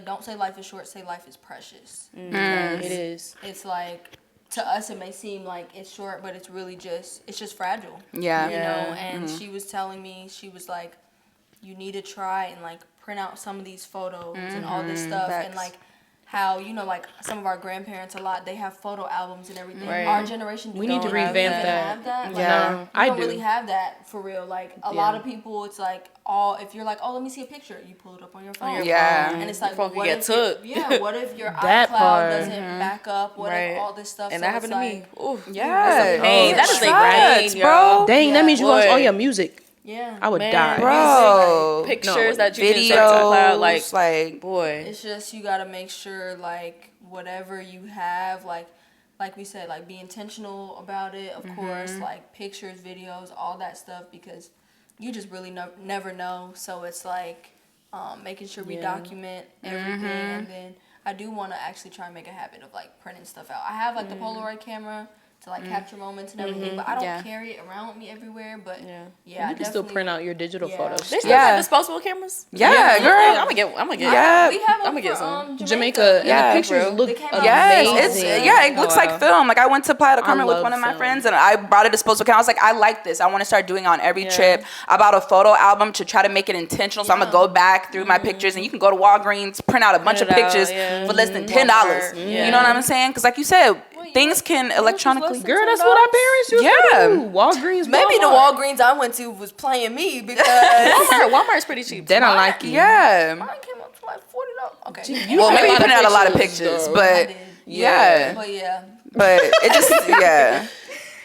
don't say life is short, say life is precious. It is. It's like, to us it may seem like it's short, but it's really just fragile. Yeah. You know. And she was telling me, she was like, you need to try and like print out some of these photos and all this stuff. Facts. And like how, you know, like some of our grandparents they have photo albums and everything. Right. Our generation We need to don't revamp even that. have that. Like, Yeah, we I don't do. really have that for real. Like a lot of people, it's like if you're like, oh, let me see a picture, you pull it up on your phone. Yeah. And it's like, phone can what get if took. what if your That iCloud part. doesn't back up? What if all this stuff? And so that happened to me. Ooh, Yeah. that's a pain. That is a Shucks, pain, bro. y'all. Dang, that means you lost all your music. Yeah. I would Man. die. Bro. Pictures that you Videos, can send to cloud, like boy. It's just you gotta make sure like whatever you have, like we said, like be intentional about it. Of course, like pictures, videos, all that stuff, because you just really never know. So it's like making sure we document everything, and then I do want to actually try and make a habit of like printing stuff out. I have like the Polaroid camera to like capture moments and everything, but I don't carry it around with me everywhere. But yeah, You can still print out your digital photos. They still have disposable cameras. Yeah, girl. I'm gonna get. Yeah. we have them I'ma get for, some. Jamaica, Yeah, and the pictures bro. look They came out amazing. Yes, it looks like film. Like I went to Playa del Carmen with love one of my film. friends, and I brought a disposable camera. I was like, I like this. I want to start doing it on every trip. I bought a photo album to try to make it intentional. So I'm gonna go back through my pictures, and you can go to Walgreens, print out a bunch of Print it out, pictures yeah. for less than $10. You know what I'm saying? Because like you said, things can electronically. Girl, that's what our parents used to do. Walgreens, Maybe the Walmart. Walgreens I went to was playing me because Walmart's pretty cheap. They don't like you. Yeah. mine came up to like $40. Okay. Well, maybe you lot of printed out a lot of pictures, pictures, though. but did. yeah, But yeah. but it just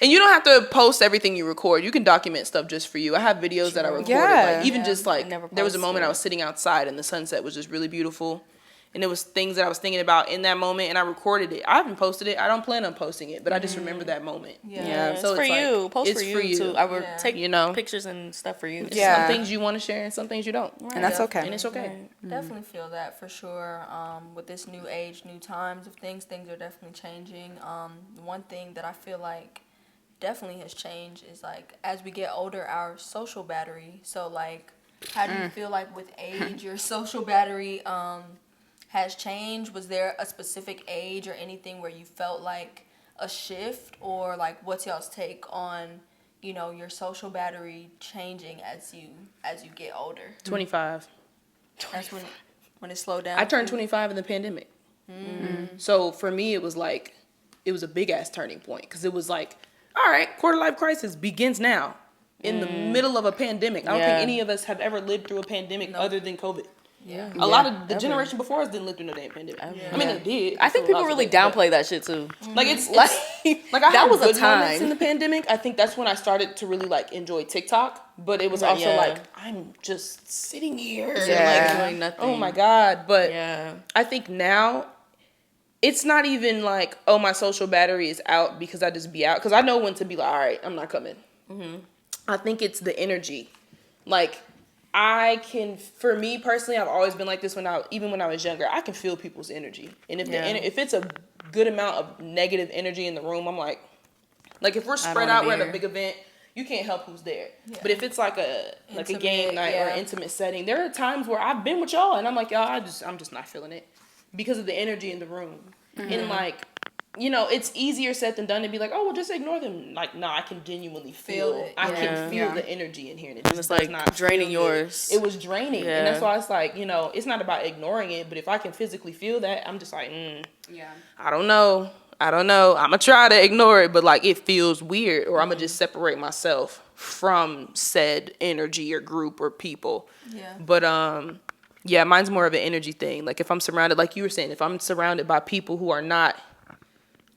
And you don't have to post everything you record. You can document stuff just for you. I have videos that I recorded. Yeah. Like, even just like, never there was a moment posted. I was sitting outside and the sunset was just really beautiful. And it was things that I was thinking about in that moment, and I recorded it. I haven't posted it. I don't plan on posting it, but I just remember that moment. Yeah. It's So for it's like, you. Post it's for you too. I would take You know? pictures and stuff for you. Yeah. Some things you want to share and some things you don't. and that's okay. And it's okay. Definitely feel that for sure. With this new age, new times of things are definitely changing. One thing that I feel like definitely has changed is like as we get older, our social battery. So like, how do you feel like with age, your social battery has changed? Was there a specific age or anything where you felt like a shift, or like what's y'all's take on, you know, your social battery changing as you get older? 25. That's when it slowed down. I turned 25 in the pandemic. So for me, it was a big ass turning point, because it was like, all right, quarter life crisis begins now in the middle of a pandemic. I don't think any of us have ever lived through a pandemic other than COVID. Yeah. A lot of the generation before us didn't live through no damn pandemic. I mean, they did. I think for people lots of really things, but- downplay that shit too. Like it's like I That had was a good moments time. in the pandemic. I think that's when I started to really like enjoy TikTok. But it was also Yeah. like, I'm just sitting here, Yeah. and Doing nothing. oh my god. But Yeah. I think now it's not even like, oh, my social battery is out because I just be out, because I know when to be like, all right, I'm not coming. I think it's the energy. Like, I can, for me personally, I've always been like this even when I was younger. I can feel people's energy, and if if it's a good amount of negative energy in the room, I'm like if we're spread wanna out, be we're at a here. big event, you can't help who's there. But if it's like a game night or an intimate setting, there are times where I've been with y'all and I'm like, y'all, I'm just not feeling it because of the energy in the room. And like, you know, it's easier said than done to be like, oh, well, just ignore them. Like, no, I can genuinely feel it. I Yeah. can feel the energy in here, and it just it's does like not draining feel good. yours. It was draining, Yeah. and that's why it's like, you know, it's not about ignoring it, but if I can physically feel that, I'm just like, I don't know. I'm gonna try to ignore it, but like it feels weird, or I'm gonna just separate myself from said energy or group or people. Yeah. But yeah, mine's more of an energy thing. Like if I'm surrounded, like you were saying, if I'm surrounded by people who are not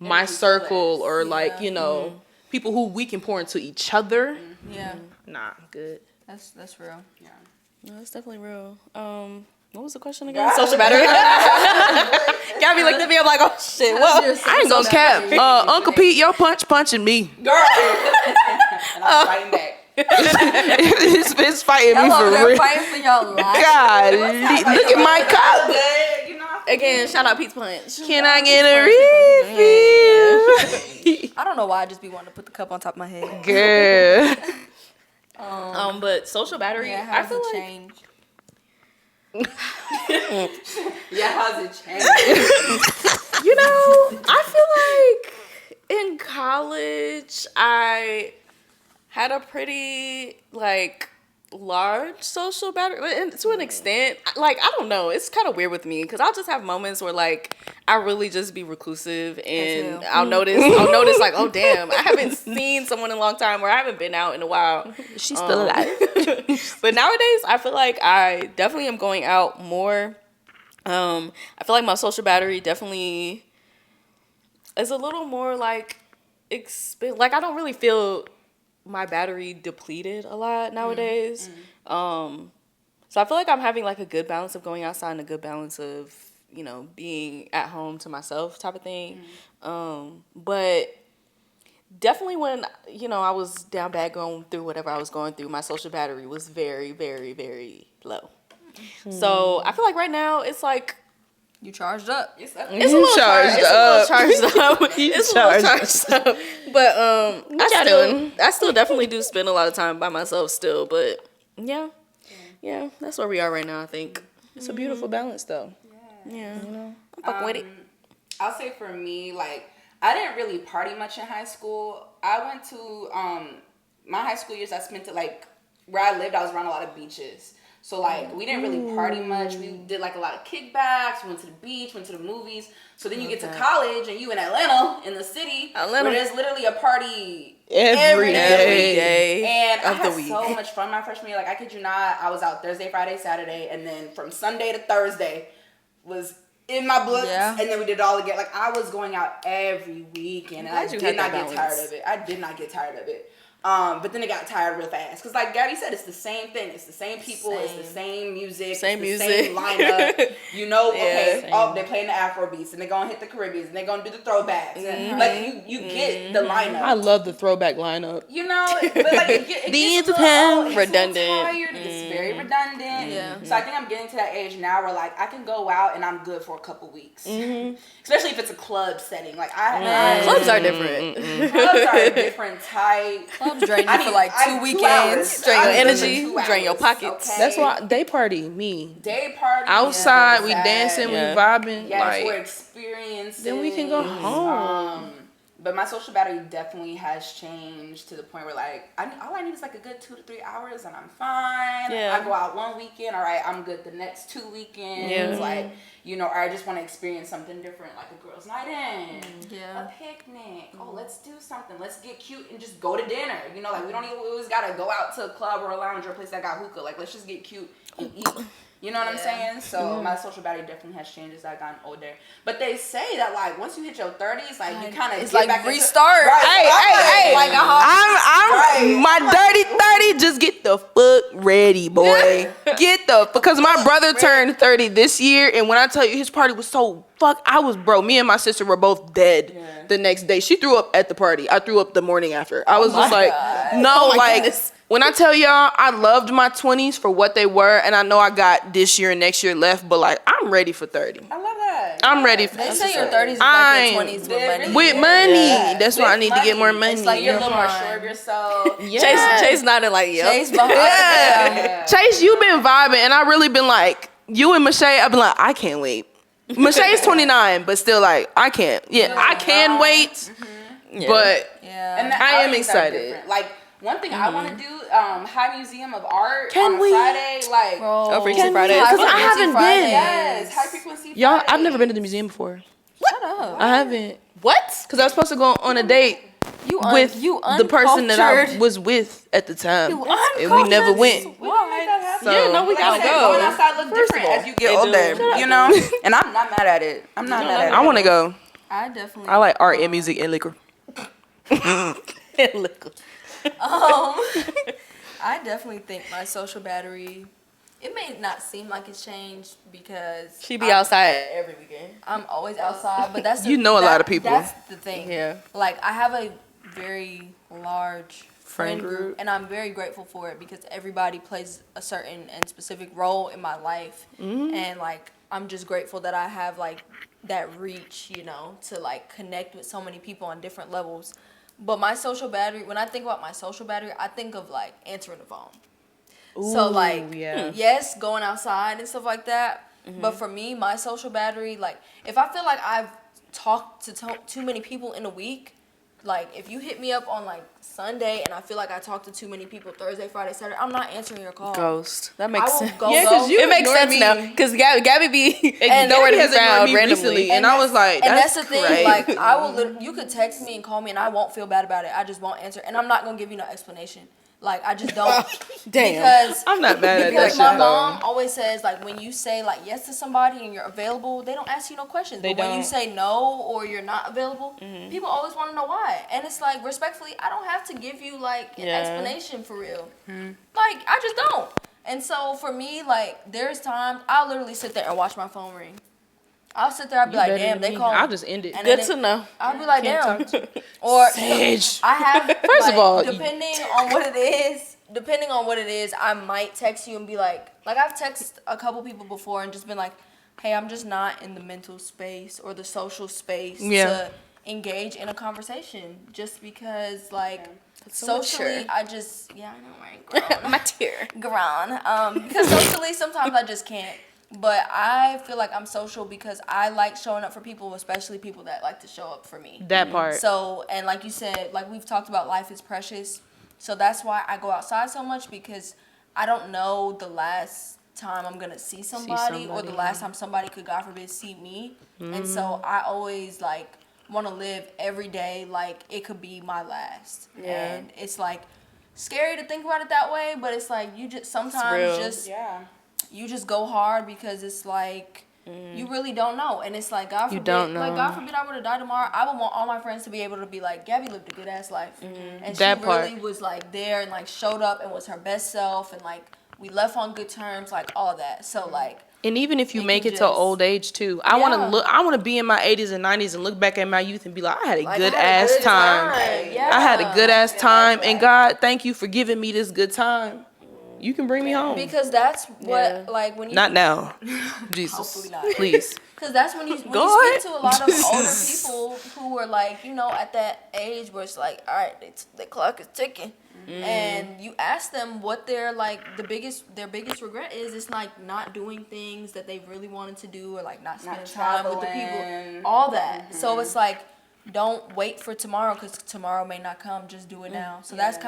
my circle, or like, you know, people who we can pour into each other, Yeah. nah, I'm good. That's real. Yeah. No, that's definitely real. What was the question again? Social battery. Gabby looked at me. I'm like, oh shit. What? I ain't gonna cap. Uncle Pete, your punching me. And I'm fighting back. it's fighting me Y'all over for there real. fighting for y'all life. God, look at my cup. Again, shout out Pete's Punch. Can I get a refill? I don't know why I just be wanting to put the cup on top of my head. Girl. But social battery, Yeah, I how's feel it like changed? Yeah, how's it changed? you know, I feel like in college I had a pretty like large social battery, and to an extent, like, I don't know, it's kind of weird with me because I'll just have moments where like I really just be reclusive, and I'll notice like, oh damn, I haven't seen someone in a long time, or I haven't been out in a while. She's still alive. But nowadays I feel like I definitely am going out more. I feel like my social battery definitely is a little more like like I don't really feel my battery depleted a lot nowadays. So I feel like I'm having like a good balance of going outside and a good balance of, you know, being at home to myself type of thing. But definitely when, you know, I was down bad going through whatever I was going through, my social battery was very, very, very low. So I feel like right now it's like, You charged up. it's a little charged up. It's a little charged up. But I still definitely do spend a lot of time by myself still. But yeah, that's where we are right now. I think It's a beautiful balance, though. yeah, You know, I'm fucking with it. I'll say for me, like, I didn't really party much in high school. I went to, my high school years, I spent it, like, where I lived, I was around a lot of beaches. So, like, we didn't really party much. We did, like, a lot of kickbacks. We went to the beach, went to the movies. So then you get to college, and you in Atlanta, in the city, where there's literally a party every day. And I had so much fun my freshman year. Like, I kid you not, I was out Thursday, Friday, Saturday, and then from Sunday to Thursday was in my books, and then we did it all again. Like, I was going out every weekend, and I did not get tired of it. I did not get tired of it. But then it got tired real fast. Because like Gabby said, it's the same thing. It's the same people. It's the same music. Same lineup. You know, okay, they're playing the Afro beats, and they're going to hit the Caribbeans, and they're going to do the throwbacks. And, like, you get the lineup. I love the throwback lineup. You know, but like, it gets redundant. Tired. It's very redundant. Yeah. So I think I'm getting to that age now where, like, I can go out and I'm good for a couple weeks. Especially if it's a club setting. Like, clubs are different. Clubs are a different type. Clubs drain you for like 2 weekends. Drain your energy, drain your pockets. Okay? That's why day party, me. Day party. Outside, we dancing, we vibing. Yes, like, we're experiencing. then we can go home. But my social battery definitely has changed to the point where, like, all I need is like a good 2 to 3 hours and I'm fine. Yeah. I go out one weekend, all right, I'm good the next 2 weekends. Yeah. Like, you know, or I just want to experience something different, like a girls' night in, Yeah. a picnic. Oh, let's do something. Let's get cute and just go to dinner. You know, like, we don't even always got to go out to a club or a lounge or a place that got hookah. Like, let's just get cute and eat. You know what I'm saying? So my social battery definitely has changed as I've gotten older. But they say that, like, once you hit your 30s, like, you kind of it's get like back restart. Hey. Like I'm my dirty 30. Just get the fuck ready, boy. Because my brother turned 30 this year, and when I tell you his party was so me and my sister were both dead the next day. She threw up at the party. I threw up the morning after. I was just like, no, like. Goodness. When I tell y'all, I loved my 20s for what they were, and I know I got this year and next year left, but, like, I'm ready for 30. I love that. I'm ready for They say your 30s is like your 20s with money. With money. Yeah. That's why I need to get more money. It's like you're a little more sure of yourself. Chase nodding like, yo. Chase behind. Chase, you been vibing, and I really been like, you and Michelle, I've been like, I can't wait. Michelle's 29, but still like, I can't. Yeah, I can wait, but And I am excited. Like, one thing I want to do, High Museum of Art on a Friday, like, Frequency Friday. Because I haven't been. Yes, High Frequency Friday. Y'all, I've never been to the museum before. Shut up. I haven't. What? Because I was supposed to go on a date with the person that I was with at the time, and we never went. So, yeah, no, we gotta go. Going outside look different as you get older, you know? And I'm not mad at it. I'm not mad at it. I want to go. I definitely. I like art and music and liquor. I definitely think my social battery, it may not seem like it's changed because She be outside every weekend. I'm always outside, but that's You know a lot of people. That's the thing. Yeah. Like, I have a very large friend group. group, and I'm very grateful for it because everybody plays a certain and specific role in my life, and like I'm just grateful that I have like that reach, you know, to like connect with so many people on different levels. But my social battery, when I think about my social battery, I think of like answering the phone. So like, yes, going outside and stuff like that. But for me, my social battery, like if I feel like I've talked to too many people in a week, Like, if you hit me up on, like, Sunday and I feel like I talked to too many people Thursday, Friday, Saturday, I'm not answering your call. Ghost. That makes sense. Yeah, 'cause you it makes ignored sense me. now. Because Gabby be And nowhere to Gabby be has ignored found me randomly. recently, and I was like, that's the thing. crazy. Like, I will. You could text me and call me, and I won't feel bad about it. I just won't answer, and I'm not gonna give you no explanation. Like, I just don't. Damn. Because I'm not mad at that because shit, my though. mom always says, like, when you say like yes to somebody and you're available, they don't ask you no questions. They But when you don't. say no or you're not available, people always want to know why. And it's like, respectfully, I don't have to give you like an explanation for real. Like, I just don't. And so for me, like, there's times I'll literally sit there and watch my phone ring. I'll sit there, I'll be like, damn, they call me. I'll just end it. And Good then to know. I'll be like, Can't damn. Or Sage. I have First of all, depending on what it is, I might text you and be like I've texted a couple people before and just been like, hey, I'm just not in the mental space or the social space to engage in a conversation, just because like so socially mature. I just I know, right? My tear. Grown. Because socially sometimes I just can't. But I feel like I'm social because I like showing up for people, especially people that like to show up for me. That part. So, and like you said, like we've talked about, life is precious. So that's why I go outside so much, because I don't know the last time I'm going to see somebody or the last time somebody could, God forbid, see me. And so I always like want to live every day like it could be my last. Yeah. And it's like scary to think about it that way, but it's like you just sometimes you just go hard because it's like you really don't know. And it's like, God forbid, like God forbid I were to die tomorrow, I would want all my friends to be able to be like, Gabby lived a good ass life. And That she part. really was like there and like showed up and was her best self, and like we left on good terms, like all that. So like, and even if you It make can it to just- old age too, I want to be in my 80s and 90s and look back at my youth and be like, I had a like, good I had a ass good time. Yeah. I had a good ass time, and God, thank you for giving me this good time. You can bring me home. Because that's what like when you Not now, Jesus, Hopefully not. please. Because that's when you speak God. to a lot of older people who are like, you know, at that age where it's like, all right, the clock is ticking. And you ask them what their like their biggest regret is. It's like not doing things that they really wanted to do, or like not spending time with the people, all that. So it's like, don't wait for tomorrow, because tomorrow may not come. Just do it now. So that's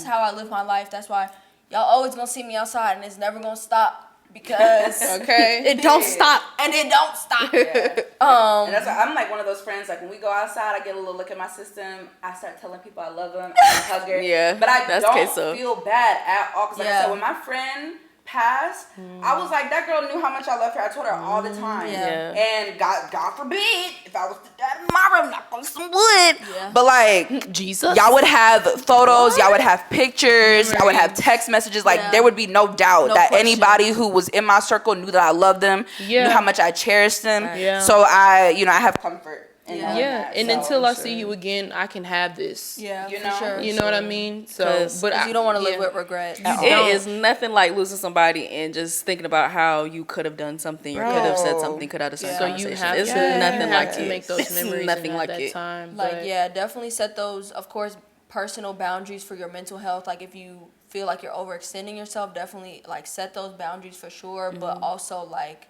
how I live my life. That's why y'all always gonna see me outside, and it's never gonna stop, because Okay. It don't stop. and it don't stop. And that's why I'm like one of those friends. Like when we go outside, I get a little look at my system. I start telling people I love them. I hug her. Yeah, but I that's don't queso. feel bad at all. Because like I said, when my friend passed, I was like, that girl knew how much I loved her. I told her all the time. Yeah. And God forbid, if I was to die tomorrow, knock on some wood. Yeah. But like, Jesus. y'all would have photos, y'all would have pictures, y'all would have text messages. Like there would be no doubt that question. anybody who was in my circle knew that I loved them, knew how much I cherished them. Yeah. So I have comfort. In knowing Yeah, that. and So, until I see you again, I can have this. Yeah, You for know? sure. You know what I mean? So, 'Cause Because you don't want to live with regret. It is nothing like losing somebody and just thinking about how you could have done something or could have said something, could have had a certain So you conversation. have It's to, nothing you like have to it. make those It's memories. nothing and like have that it. time. Like, but- yeah, definitely set those, of course, personal boundaries for your mental health. Like, if you feel like you're overextending yourself, definitely, like, set those boundaries for sure. But also, like,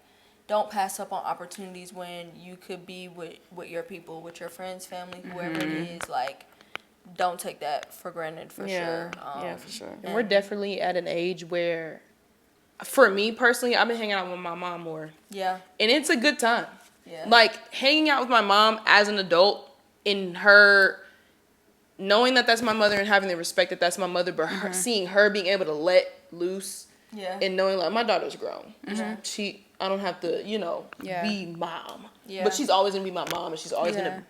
don't pass up on opportunities when you could be with your people, with your friends, family, whoever it is. Like, don't take that for granted, for sure. Yeah, for sure. And we're definitely at an age where, for me personally, I've been hanging out with my mom more. Yeah. And it's a good time. Yeah. Like, hanging out with my mom as an adult, in her, knowing that that's my mother and having the respect that that's my mother, but her, seeing her being able to let loose Yeah. and knowing, like, my daughter's grown. I don't have to, be mom. Yeah. But she's always going to be my mom, and she's always going Yeah. to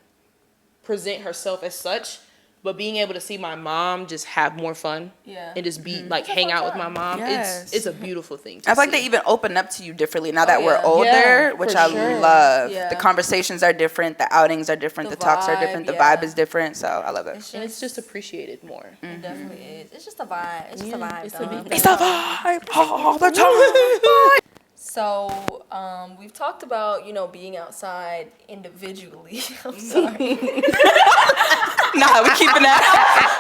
present herself as such. But being able to see my mom just have more fun and just be like hang out with my mom, it's a beautiful thing. I feel like they even open up to you differently now that we're yeah. older, Yeah, which for I sure. love. Yeah. The conversations are different, the outings are different, The the talks are vibe, different, the yeah. vibe is different. So I love it. And it's just appreciated more. It definitely is. It's just a vibe. It's just a vibe. It's a dog. vibe. It's a vibe all the time. So, we've talked about, being outside individually. I'm sorry. Nah, we keeping that.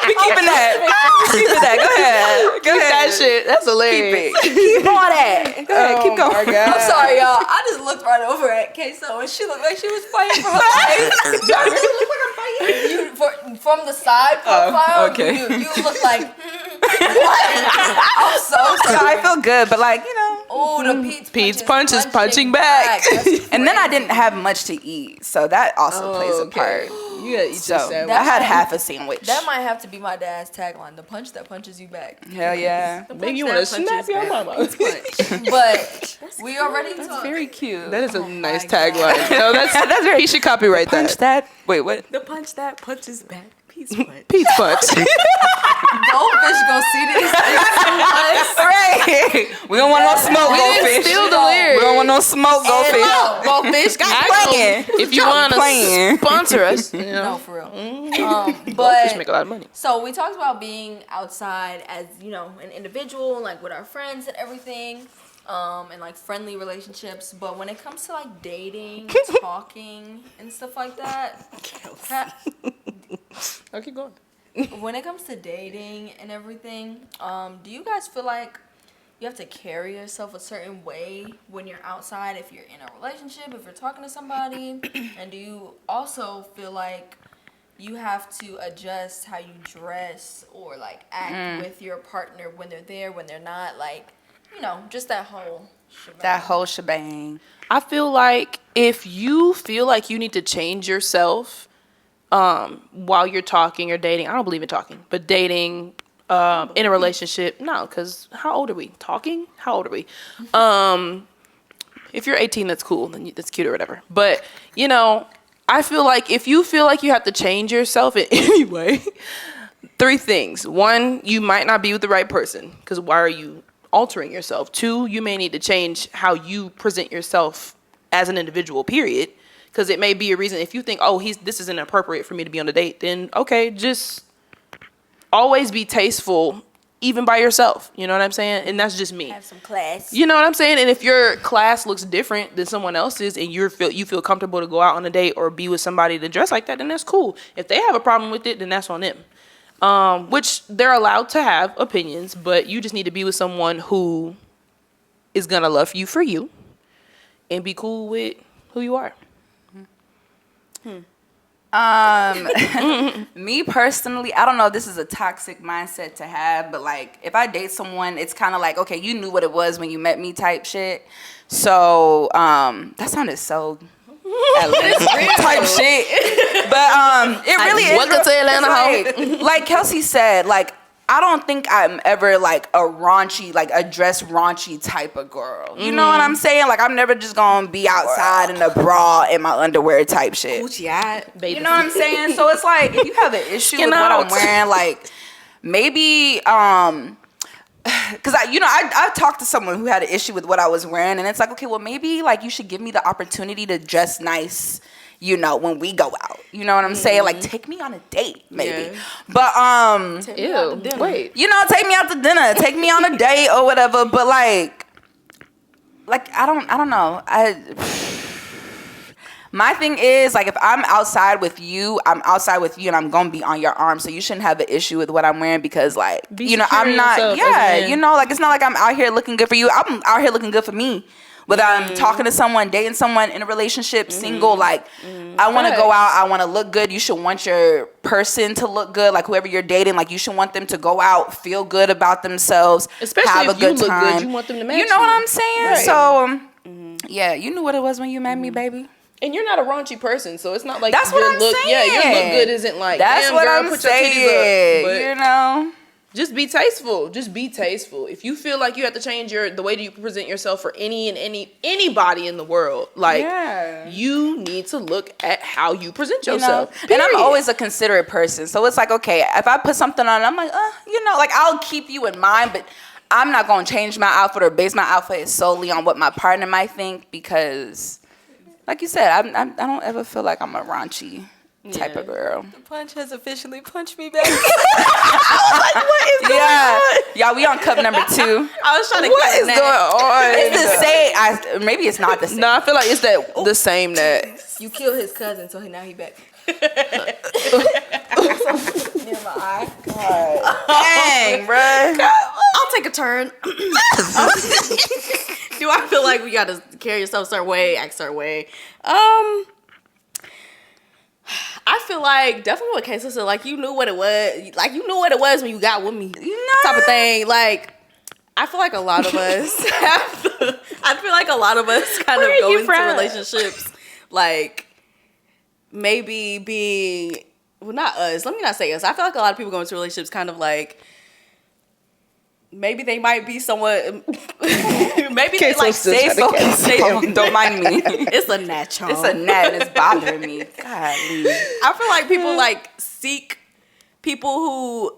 We keeping that. We keeping that. Go ahead. Go ahead. That shit, that's hilarious. Keep all that. Go ahead. Keep going. I'm sorry, y'all. I just looked right over at Queso, and she looked like she was fighting for her life. from the side profile, okay. you look like. I'm so sorry. I feel good, but like, you know. Oh, the Pete's punch is punching back. And then I didn't have much to eat, so that also plays a part. You gotta eat your So sandwich. I had half a sandwich. That might have to be my dad's tagline: the punch that punches you back. Hell yeah. Make you want to snap your mama. But we already talked. Very cute. That is a nice tagline. No, that's very. He should copyright Punch that. that. Wait, what? The punch that punches back. Pete's punch. Pete's punch. Goldfish gonna see this. Right. We don't want no smoke, goldfish. Steal the lyrics. We don't want no smoke, goldfish. Goldfish. Playing. If you want to sponsor us, you No, know, for real. Goldfish But make a lot of money. so we talked about being outside as, you know, an individual, like with our friends and everything, and like friendly relationships. But when it comes to like dating, talking, and stuff like that, I'll keep going. when it comes to dating and everything, do you guys feel like you have to carry yourself a certain way when you're outside, if you're in a relationship, if you're talking to somebody? And do you also feel like you have to adjust how you dress or like act with your partner when they're there, when they're not? Like, you know, just that whole shebang. That whole shebang. I feel like if you feel like you need to change yourself while you're talking or dating, I don't believe in talking, but dating in a relationship, no, because how old are we? Talking? How old are we? If you're 18, that's cool, then that's cute or whatever. But, you know, I feel like if you feel like you have to change yourself in any way, 3 things. 1, you might not be with the right person, because why are you altering yourself? 2, you may need to change how you present yourself as an individual, period. Because it may be a reason. If you think, oh, this isn't appropriate for me to be on a date, then okay, just always be tasteful, even by yourself. You know what I'm saying? And that's just me. Have some class. You know what I'm saying? And if your class looks different than someone else's, and you feel comfortable to go out on a date or be with somebody to dress like that, then that's cool. If they have a problem with it, then that's on them. Which they're allowed to have opinions, but you just need to be with someone who is gonna love you for you, and be cool with who you are. Me personally, I don't know if this is a toxic mindset to have, but like if I date someone, it's kind of like, okay, you knew what it was when you met me type shit. So that sounded so type shit. But it really is. Welcome to Atlanta, like Kelsey said, like I don't think I'm ever like a raunchy, like a dress raunchy type of girl. You know what I'm saying? Like I'm never just gonna be outside in a bra and my underwear type shit. You know what I'm saying? So it's like if you have an issue with what I'm wearing, like maybe because I talked to someone who had an issue with what I was wearing, and it's like, okay, well maybe like you should give me the opportunity to dress nice, you know, when we go out. You know what I'm saying? Like take me on a date, maybe. Yeah. But Wait. you know, take me out to dinner, take me on a date or whatever. But like I don't know. My thing is, like, if I'm outside with you, I'm outside with you, and I'm gonna be on your arm. So you shouldn't have an issue with what I'm wearing because, like, you know, I'm not. Yeah, you know, like it's not like I'm out here looking good for you. I'm out here looking good for me. Whether I'm talking to someone, dating someone, in a relationship, single, like, I want to go out. I want to look good. You should want your person to look good. Like, whoever you're dating, like, you should want them to go out, feel good about themselves, especially have if a good you look time. good, you want them to match you. Know what I'm saying? Right. So, yeah, you knew what it was when you met me, baby. And you're not a raunchy person, so it's not like that's what I'm saying. Yeah, your look good isn't like, that's damn, what girl, I'm put saying. Your titties up. But you know, just be tasteful. Just be tasteful. If you feel like you have to change the way that you present yourself for anybody in the world, like you need to look at how you present yourself. You know? And I'm always a considerate person, so it's like, okay, if I put something on, I'm like, you know, like I'll keep you in mind, but I'm not gonna change my outfit or base my outfit solely on what my partner might think because, like you said, I don't ever feel like I'm a raunchy type of girl. The punch has officially punched me back. I was like, what is going on? Yeah, we on cup number 2. I was trying to What is going on? It's the same. Maybe it's not the same. No, I feel like it's the same that. You killed his cousin, so now he back. Near my eye. Dang, bruh. I'll take a turn. Do I feel like we gotta carry yourself a certain way, act a certain way? I feel like definitely with K Sister, like you knew what it was. Like you knew what it was when you got with me. Type of thing. Like I feel like a lot of us I feel like a lot of us kind of go into relationships like maybe being, well, not us. Let me not say us. I feel like a lot of people go into relationships kind of like maybe they might be someone. Maybe they like stay focused. Don't mind me. It's a gnat. It's a gnat and it's bothering me. Golly. I feel like people like seek people who,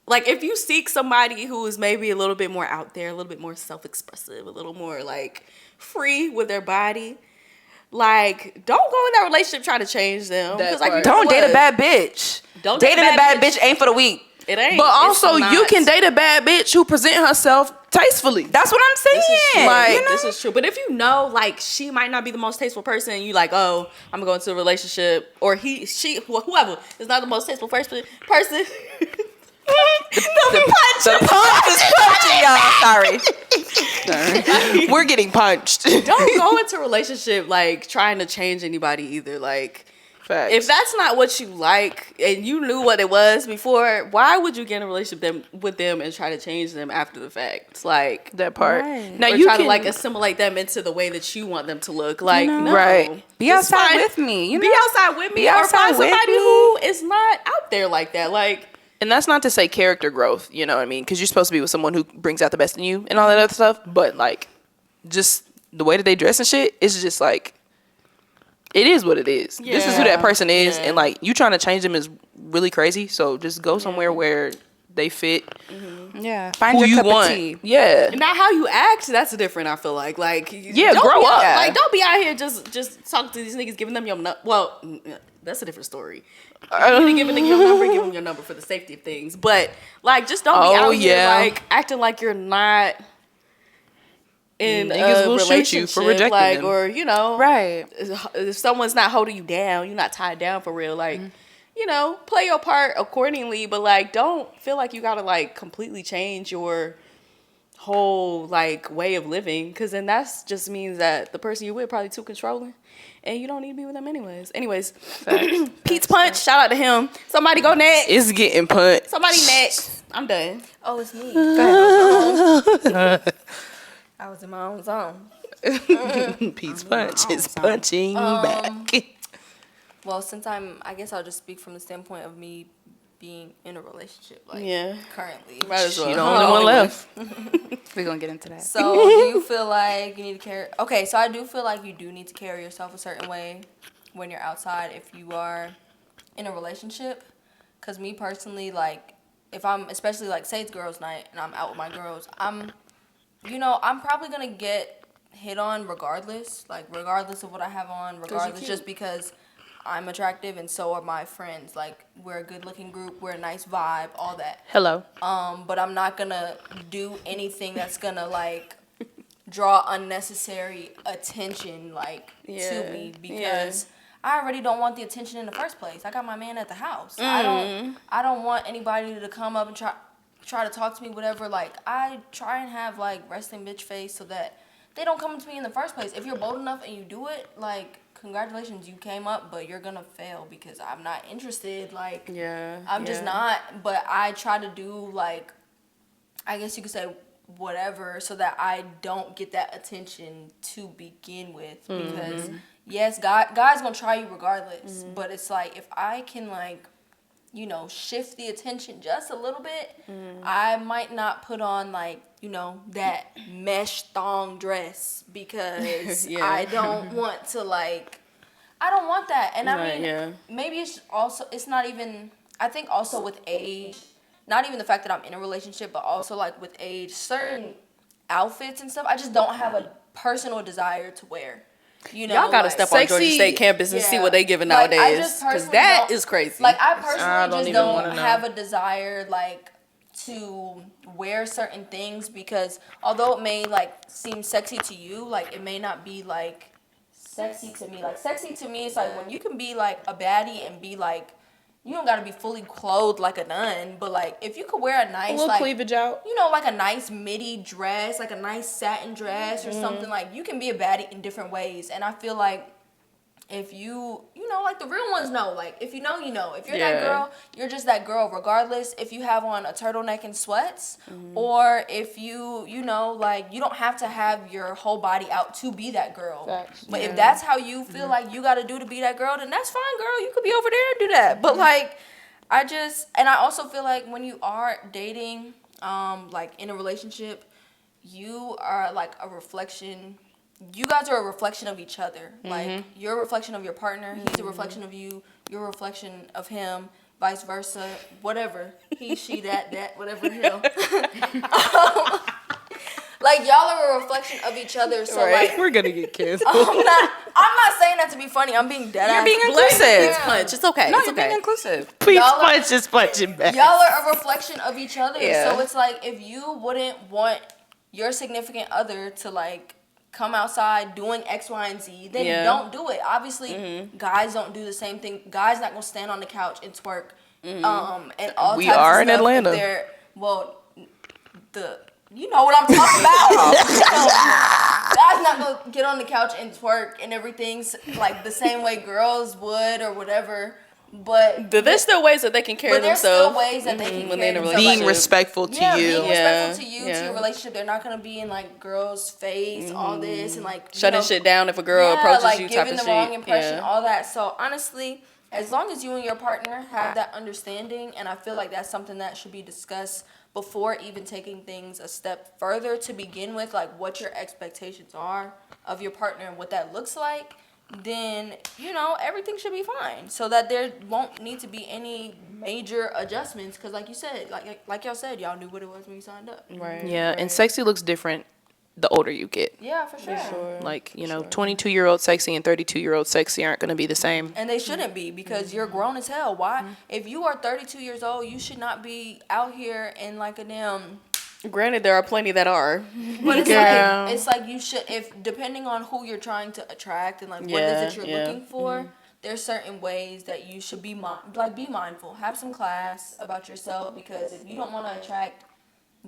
like, if you seek somebody who is maybe a little bit more out there, a little bit more self-expressive, a little more like free with their body. Like, don't go in that relationship trying to change them. Like, don't date a bad bitch. Don't dating a bad bitch ain't for the weak. It ain't. But also, you can date a bad bitch who present herself tastefully. That's what I'm saying. Like, you know? This is true. But if you know, like, she might not be the most tasteful person, and you like, oh, I'm gonna go into a relationship, or whoever is not the most tasteful person. The punch is punching, y'all. Sorry. We're getting punched. Don't go into a relationship like trying to change anybody either. Like, Facts. if that's not what you like and you knew what it was before, why would you get in a relationship with them and try to change them after the fact? It's like that part. Right. Now or you try can to like assimilate them into the way that you want them to look. Like, no. Right. Be outside with me. You know? Be outside with me. Be Or outside find with somebody me. who is not out there like that. Like, And that's not to say character growth, you know what I mean? Because you're supposed to be with someone who brings out the best in you and all that other stuff. But, like, just the way that they dress and shit, it's just, like, it is what it is. This is who that person is. Yeah. And, like, you trying to change them is really crazy. So just go somewhere where they fit Yeah. Find who your you cup want. of tea. Yeah. not how you act. That's different. I feel like Yeah, don't grow be up. out- Like, don't be out here just talking to these niggas, giving them your number. Well, that's a different story. You need to give a nigga your number, give him your number for the safety of things. But like, just don't be out here like acting like you're not in Niggas a will shoot relationship, you for rejecting like, them. or you know, Right. if someone's not holding you down, you're not tied down for real. Like, you know, play your part accordingly, but like, don't feel like you gotta like completely change your whole like way of living, because then that's just means that the person you're with probably too controlling, and you don't need to be with them anyways. Pete's punch. Shout out to him. Somebody go next. It's getting punched. Somebody next. I'm done. Oh, it's me. Go ahead. I was in my own zone. Pete's punch is punching back. Well, since I guess I'll just speak from the standpoint of me being in a relationship, like currently. Might as well. You're the only one left. We're going to get into that. So, do you feel like you need to carry... Okay, so I do feel like you do need to carry yourself a certain way when you're outside if you are in a relationship. Because me personally, like, if I'm... Especially, like, say it's girls' night and I'm out with my girls, I'm probably going to get hit on regardless. Like, regardless of what I have on, regardless, just because I'm attractive and so are my friends. Like, we're a good-looking group, we're a nice vibe, all that. Hello. But I'm not gonna do anything that's gonna like draw unnecessary attention to me, because I already don't want the attention in the first place. I got my man at the house. I don't want anybody to come up and try to talk to me, whatever. Like, I try and have like resting bitch face so that they don't come to me in the first place. If you're bold enough and you do it, like, congratulations, you came up, but you're gonna fail because I'm not interested. Like, I'm just not. But I try to do, like, I guess you could say whatever, so that I don't get that attention to begin with. Because yes, guys gonna try you regardless. But it's like, if I can, like, you know, shift the attention just a little bit, I might not put on, like, you know, that mesh thong dress, because I don't want to, like, I don't want that. And I mean, maybe it's not even, I think also with age, not even the fact that I'm in a relationship, but also like with age, certain outfits and stuff, I just don't have a personal desire to wear. You know, y'all gotta like, step on Georgia State campus and see what they giving like, nowadays, because that is crazy. Like, I personally just don't wanna know. have a desire, like, to wear certain things, because although it may, like, seem sexy to you, like, it may not be, like, sexy to me. Like, sexy to me is, like, when you can be, like, a baddie and be, like, you don't gotta be fully clothed like a nun, but, like, if you could wear a nice, little like, cleavage out. you know, like a nice midi dress, like a nice satin dress or something, like, you can be a baddie in different ways. And I feel like if you know, like the real ones know, like if you know, you know. If you're Yeah. that girl, you're just that girl regardless if you have on a turtleneck and sweats or if you know, like you don't have to have your whole body out to be that girl. Facts. But if that's how you feel like you got to do to be that girl, then that's fine, girl. You could be over there and do that. But like I also feel like when you are dating like in a relationship, you are like a reflection. You guys are a reflection of each other. Like, you're a reflection of your partner. He's a reflection of you. You're a reflection of him. Vice versa. Whatever. He, she, that, whatever, him. Like, y'all are a reflection of each other. So, like, We're gonna get canceled. I'm not saying that to be funny. I'm being dead You're ass. being Blame inclusive. it, punch. It's okay. No, it's you're okay. being inclusive. Please Y'all are- punch is punching back. Y'all are a reflection of each other. Yeah. So, it's like, if you wouldn't want your significant other to, like, come outside doing X, Y, and Z, then don't do it. Obviously, guys don't do the same thing. Guys not gonna stand on the couch and twerk, and all We types are of in stuff if Atlanta. You know what I'm talking about. Guys not gonna get on the couch and twerk and everything's like the same way girls would or whatever. But There's still ways that they can carry but there's themselves. still ways that they can when carry they're in a themselves. Being Like, respectful to yeah, you. being respectful to you, Yeah. to your relationship. They're not gonna be in like girls' face, all this, and like Shutting shit down if a girl approaches like you, type giving of the wrong shit. impression, Yeah. all that. So honestly, as long as you and your partner have that understanding, and I feel like that's something that should be discussed before even taking things a step further to begin with, like what your expectations are of your partner and what that looks like, then, you know, everything should be fine. So that there won't need to be any major adjustments. Because like you said, like y'all said, y'all knew what it was when you signed up. Right. Yeah, and sexy looks different the older you get. Yeah, for sure. Like, you know, 22-year-old sexy and 32-year-old sexy aren't going to be the same. And they shouldn't be, because you're grown as hell. Why? If you are 32 years old, you should not be out here in like a damn... Granted, there are plenty that are. But it's Girl. like, you should, if depending on who you're trying to attract and like what it is that you're looking for, there's certain ways that you should be be mindful. Have some class about yourself, because if you don't want to attract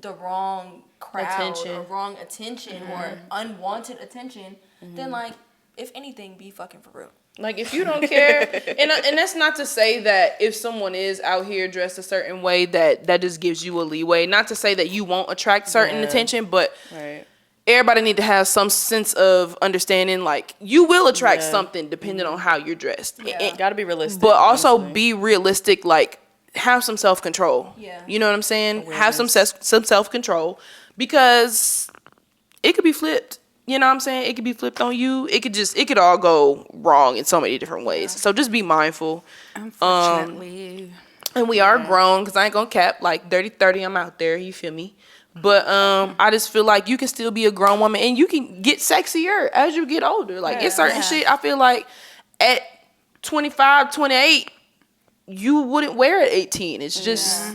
the wrong crowd or wrong attention or unwanted attention, then like, if anything, be fucking for real. Like, if you don't care, and that's not to say that if someone is out here dressed a certain way that just gives you a leeway. Not to say that you won't attract certain attention, but everybody need to have some sense of understanding. Like, you will attract something depending on how you're dressed. Yeah. Gotta be realistic. But also be realistic. Like, have some self-control. Yeah. You know what I'm saying? Have some self-control, because it could be flipped. You know what I'm saying? It could be flipped on you. It could all go wrong in so many different ways. So just be mindful. Unfortunately. And we are grown, because I ain't gonna cap. Like, 30, I'm out there. You feel me? But I just feel like you can still be a grown woman, and you can get sexier as you get older. Like, it's certain shit I feel like at 25, 28, you wouldn't wear at 18. It's just...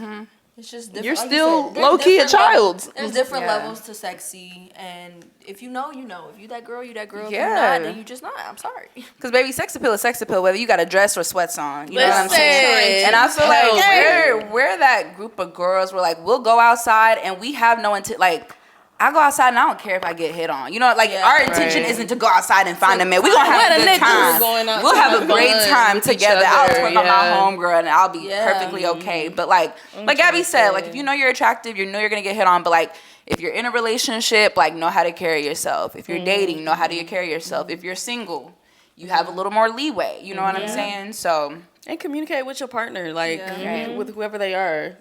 It's just different. You're Like still you said, there's low-key a different child. There's different Yeah. levels to sexy, and if you know, you know. If you that girl, you that girl. If Yeah. you're not, then you just not. I'm sorry. Because, baby, sex appeal is sex appeal, whether you got a dress or sweats on. You know what I'm Listen. saying? And I feel like we're that group of girls where, like, we'll go outside and we have no intent. Like, I go outside and I don't care if I get hit on. You know, like, our intention isn't to go outside and find a man. We're going to have a good time. We'll have a great time together. I'll twerk on my homegirl and I'll be perfectly okay. But, like Gabby said, like, if you know you're attractive, you know you're going to get hit on. But, like, if you're in a relationship, like, know how to carry yourself. If you're dating, know how to carry yourself. If you're single, you have a little more leeway. You know what I'm saying? So... And communicate with your partner, like, with whoever they are.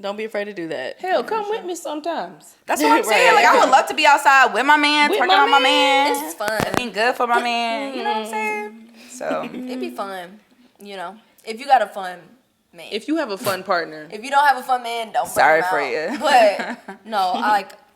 Don't be afraid to do that. Hell, come with me sometimes. That's what I'm saying. Like, I would love to be outside with my man, twerking on my man. It's fun. Being good for my man. You know what I'm saying? So, It'd be fun, you know. If you got a fun man. If you have a fun partner. If you don't have a fun man, don't. Sorry bring for him you. out. But no,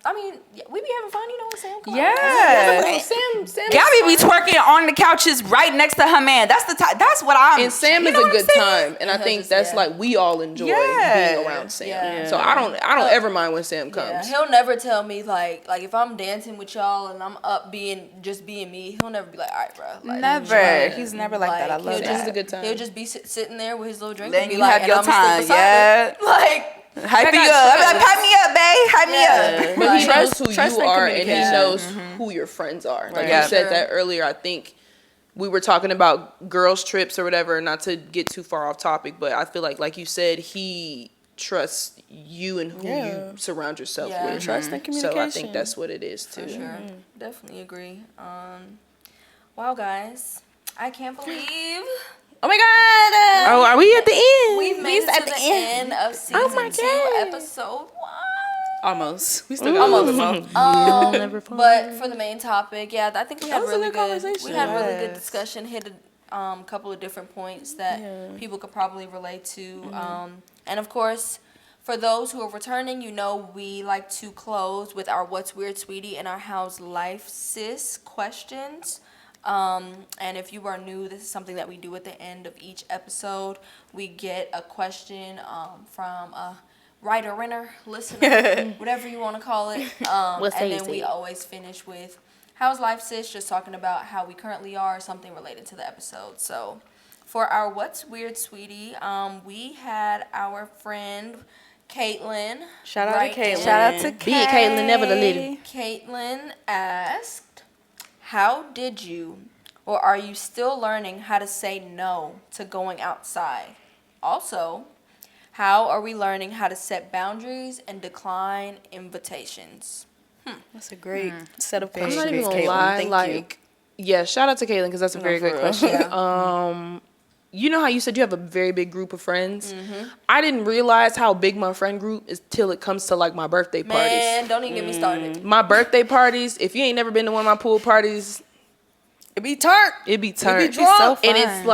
I mean, we be having fun. You know what I'm saying? Come on. yeah. Sam Gabby be twerking on the couches right next to her man. That's the time. That's what I'm. And Sam you is know a what I'm good saying? time, and I think just- that's yeah. like we all enjoy Yeah. being around Sam. Yeah. So I don't ever mind when Sam comes. Yeah, he'll never tell me like if I'm dancing with y'all and I'm up being me, he'll never be like, all right, bro. Like, Never. He's never like that. I he'll love just- that. It's a good time. He'll just be sitting there with his little drink Letting and be you like, have and your I'ma stick time, beside yeah. him. Like, Hype you up. I be like, hype me up, babe. Hype me up. But he Like, knows who trust you and are, and he communication. knows who your friends are. Like Yeah. you said that earlier. I think we were talking about girls trips or whatever, not to get too far off topic, but I feel like you said, he trusts you and who you surround yourself with. Trust and communication. So I think that's what it is too. For sure. Definitely agree. Wow, guys. I can't believe Oh my God. Oh, are we at the end? we've made it to the end of season 2, episode 1. Almost. We still got But for the main topic, yeah, I think we had was a really good good. conversation. We had really good discussion. Hit a couple of different points that people could probably relate to. And of course, for those who are returning, we like to close with our "What's Weird, Sweetie" and our "How's Life, Sis" questions. And if you are new, this is something that we do at the end of each episode. We get a question from a writer, listener, whatever you want to call it. And then we always finish with "How's life, sis?" Just talking about how we currently are, something related to the episode. So for our "What's Weird, Sweetie," we had our friend Caitlin. Shout out to Caitlin. Shout out to Kay. Be it Caitlin, never the little. Caitlin asked, how did you, or are you still learning how to say no to going outside? Also, how are we learning how to set boundaries and decline invitations? That's a great set of I'm questions. not even gonna Caitlin. lie. Thank you. Yeah, shout out to Caitlin because that's a very for good real. question. You know how you said you have a very big group of friends? I didn't realize how big my friend group is till it comes to my birthday parties. Man, don't even get me started. My birthday parties, if you ain't never been to one of my pool parties, It be tart. it'd be turned. It'd be drunk. And it's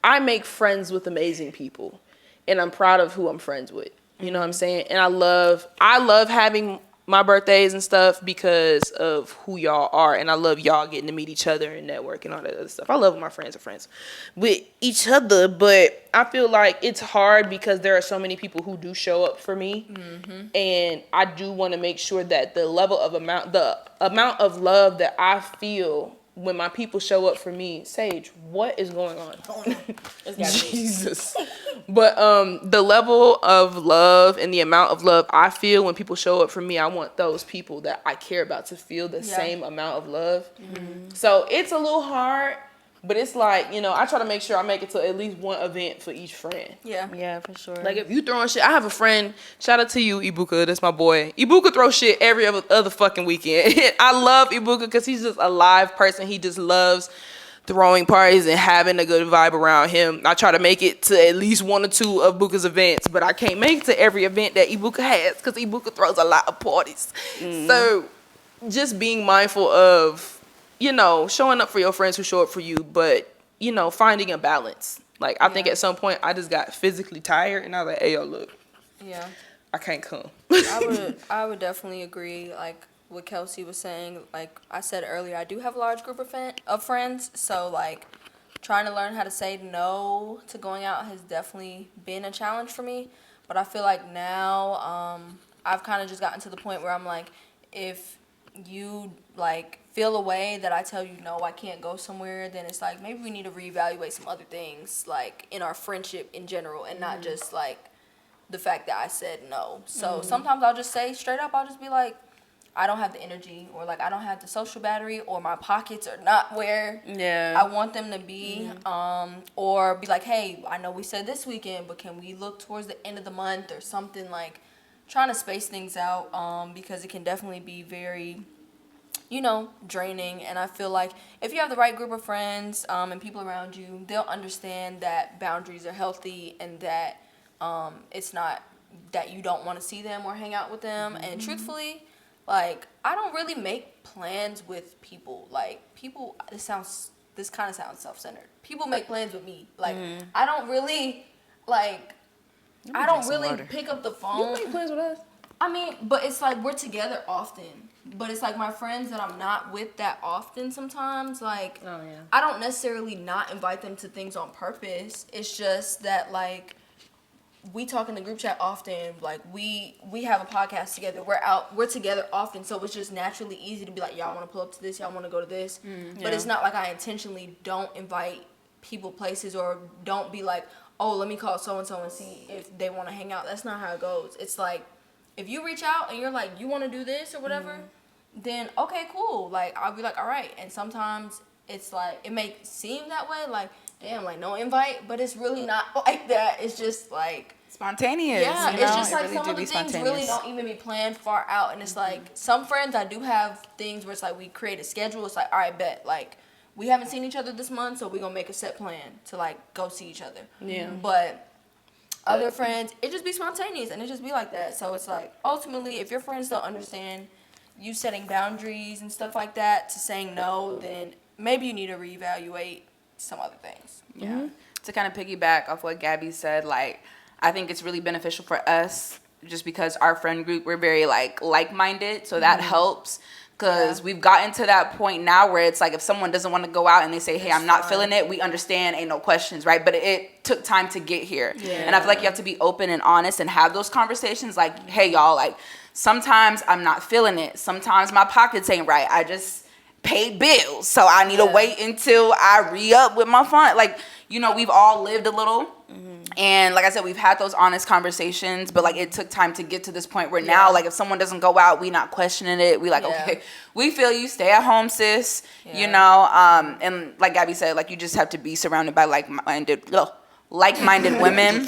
I make friends with amazing people, and I'm proud of who I'm friends with. You know what I'm saying? And I love having my birthdays and stuff because of who y'all are, and I love y'all getting to meet each other and network and all that other stuff. I love when my friends are friends with each other, but I feel like it's hard because there are so many people who do show up for me, and I do want to make sure that the amount of love that I feel when my people show up for me. Sage, what is going on? Jesus. But the level of love and the amount of love I feel when people show up for me, I want those people that I care about to feel the same amount of love. So it's a little hard, but it's I try to make sure I make it to at least one event for each friend. Yeah, for sure. Like if you throwing shit, I have a friend, shout out to you, Ibuka, that's my boy. Ibuka throws shit every other fucking weekend. I love Ibuka because he's just a live person. He just loves throwing parties and having a good vibe around him. I try to make it to at least one or two of Ibuka's events, but I can't make it to every event that Ibuka has because Ibuka throws a lot of parties. So just being mindful of, showing up for your friends who show up for you, but, finding a balance. Like, I think at some point I just got physically tired and I was like, hey, yo, look. Yeah. I can't come. I would definitely agree. Like what Kelsey was saying, like I said earlier, I do have a large group of friends. So, trying to learn how to say no to going out has definitely been a challenge for me. But I feel like now I've kind of just gotten to the point where I'm like, if you, feel a way that I tell you, no, I can't go somewhere, then it's maybe we need to reevaluate some other things, in our friendship in general, and not just, the fact that I said no. So sometimes I'll just say straight up, I'll just be like, I don't have the energy, or I don't have the social battery, or my pockets are not where I want them to be. Or be like, hey, I know we said this weekend, but can we look towards the end of the month or something, trying to space things out, because it can definitely be very, draining. And I feel like if you have the right group of friends and people around you, they'll understand that boundaries are healthy and that it's not that you don't want to see them or hang out with them. And truthfully, I don't really make plans with people. People, this kind of sounds self-centered. People make plans with me. I don't really, I don't really pick up the phone. You make plans with us? I mean, but it's we're together often. But it's my friends that I'm not with that often sometimes. I don't necessarily not invite them to things on purpose. It's just that, we talk in the group chat often. We have a podcast together. We're together often. So it's just naturally easy to be like, y'all want to pull up to this? Y'all want to go to this? But it's not I intentionally don't invite people places or don't be like, oh, let me call so-and-so and see if they want to hang out. That's not how it goes. It's if you reach out and you're like, you want to do this or whatever, then okay, cool. I'll be like, all right. And sometimes it's like, it may seem that way, like, damn, like, no invite, but it's really not like that. It's just, like... Spontaneous. Yeah, you know? it's just like really some of the things really don't even be planned far out. And it's like, some friends, I do have things where it's like, we create a schedule. It's like, all right, bet, like, we haven't seen each other this month, so we're going to make a set plan to, like, go see each other. Yeah. But other friends, it just be spontaneous, and it just be like that. So it's like, ultimately, if your friends don't understand you setting boundaries and stuff like that to saying no, then maybe you need to reevaluate some other things. Yeah. To kind of piggyback off what Gabby said, like, I think it's really beneficial for us just because our friend group, we're very, like-minded, so that helps. Because we've gotten to that point now where it's like if someone doesn't want to go out and they say, hey, I'm not feeling it, we understand, ain't no questions, right? But it took time to get here. Yeah. And I feel like you have to be open and honest and have those conversations like, hey, y'all, like, sometimes I'm not feeling it. Sometimes my pockets ain't right. I just paid bills, so I need to wait until I re-up with my fund. Like, you know, we've all lived a little. And like I said, we've had those honest conversations, but like it took time to get to this point where now, like if someone doesn't go out, we not questioning it. We like, okay, we feel you, stay at home, sis, you know? And like Gabby said, like you just have to be surrounded by like-minded women.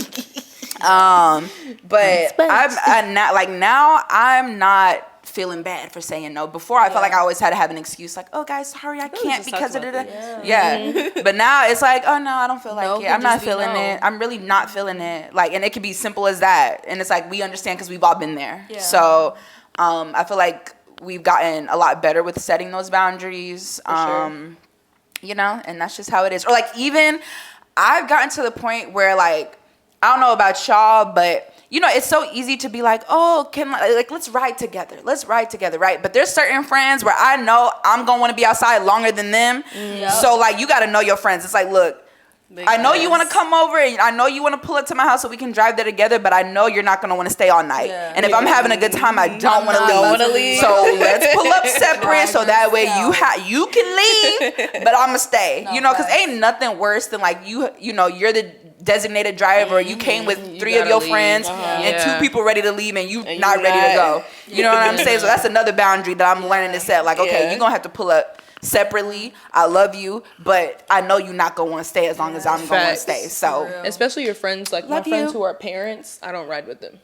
But I'm not like now I'm not feeling bad for saying no. Before I felt like I always had to have an excuse like, oh guys, sorry, I can't because of it. But now it's like, oh no, I don't feel like it. I'm not feeling it. I'm really not feeling it. Like, and it can be simple as that. And it's like we understand because we've all been there. So I feel like we've gotten a lot better with setting those boundaries. You know, and that's just how it is. Or like even I've gotten to the point where like I don't know about y'all, but you know, it's so easy to be like, oh, let's ride together, right? But there's certain friends where I know I'm gonna want to be outside longer than them. So like, you gotta know your friends. It's like, look, I know you want to come over, and I know you want to pull up to my house so we can drive there together, but I know you're not gonna want to stay all night. And if I'm having a good time, I don't want to leave. So let's pull up separate, so that way you can leave, but I'ma stay. You know, because ain't nothing worse than like you know, you're the designated driver, you came with three of your friends and two people ready to leave and you not ready to go. You know what I'm saying? So that's another boundary that I'm learning to set. Like, okay, you're gonna have to pull up separately. I love you, but I know you're not gonna want to stay as long as I'm gonna stay. So especially your friends, like my friends who are parents, I don't ride with them.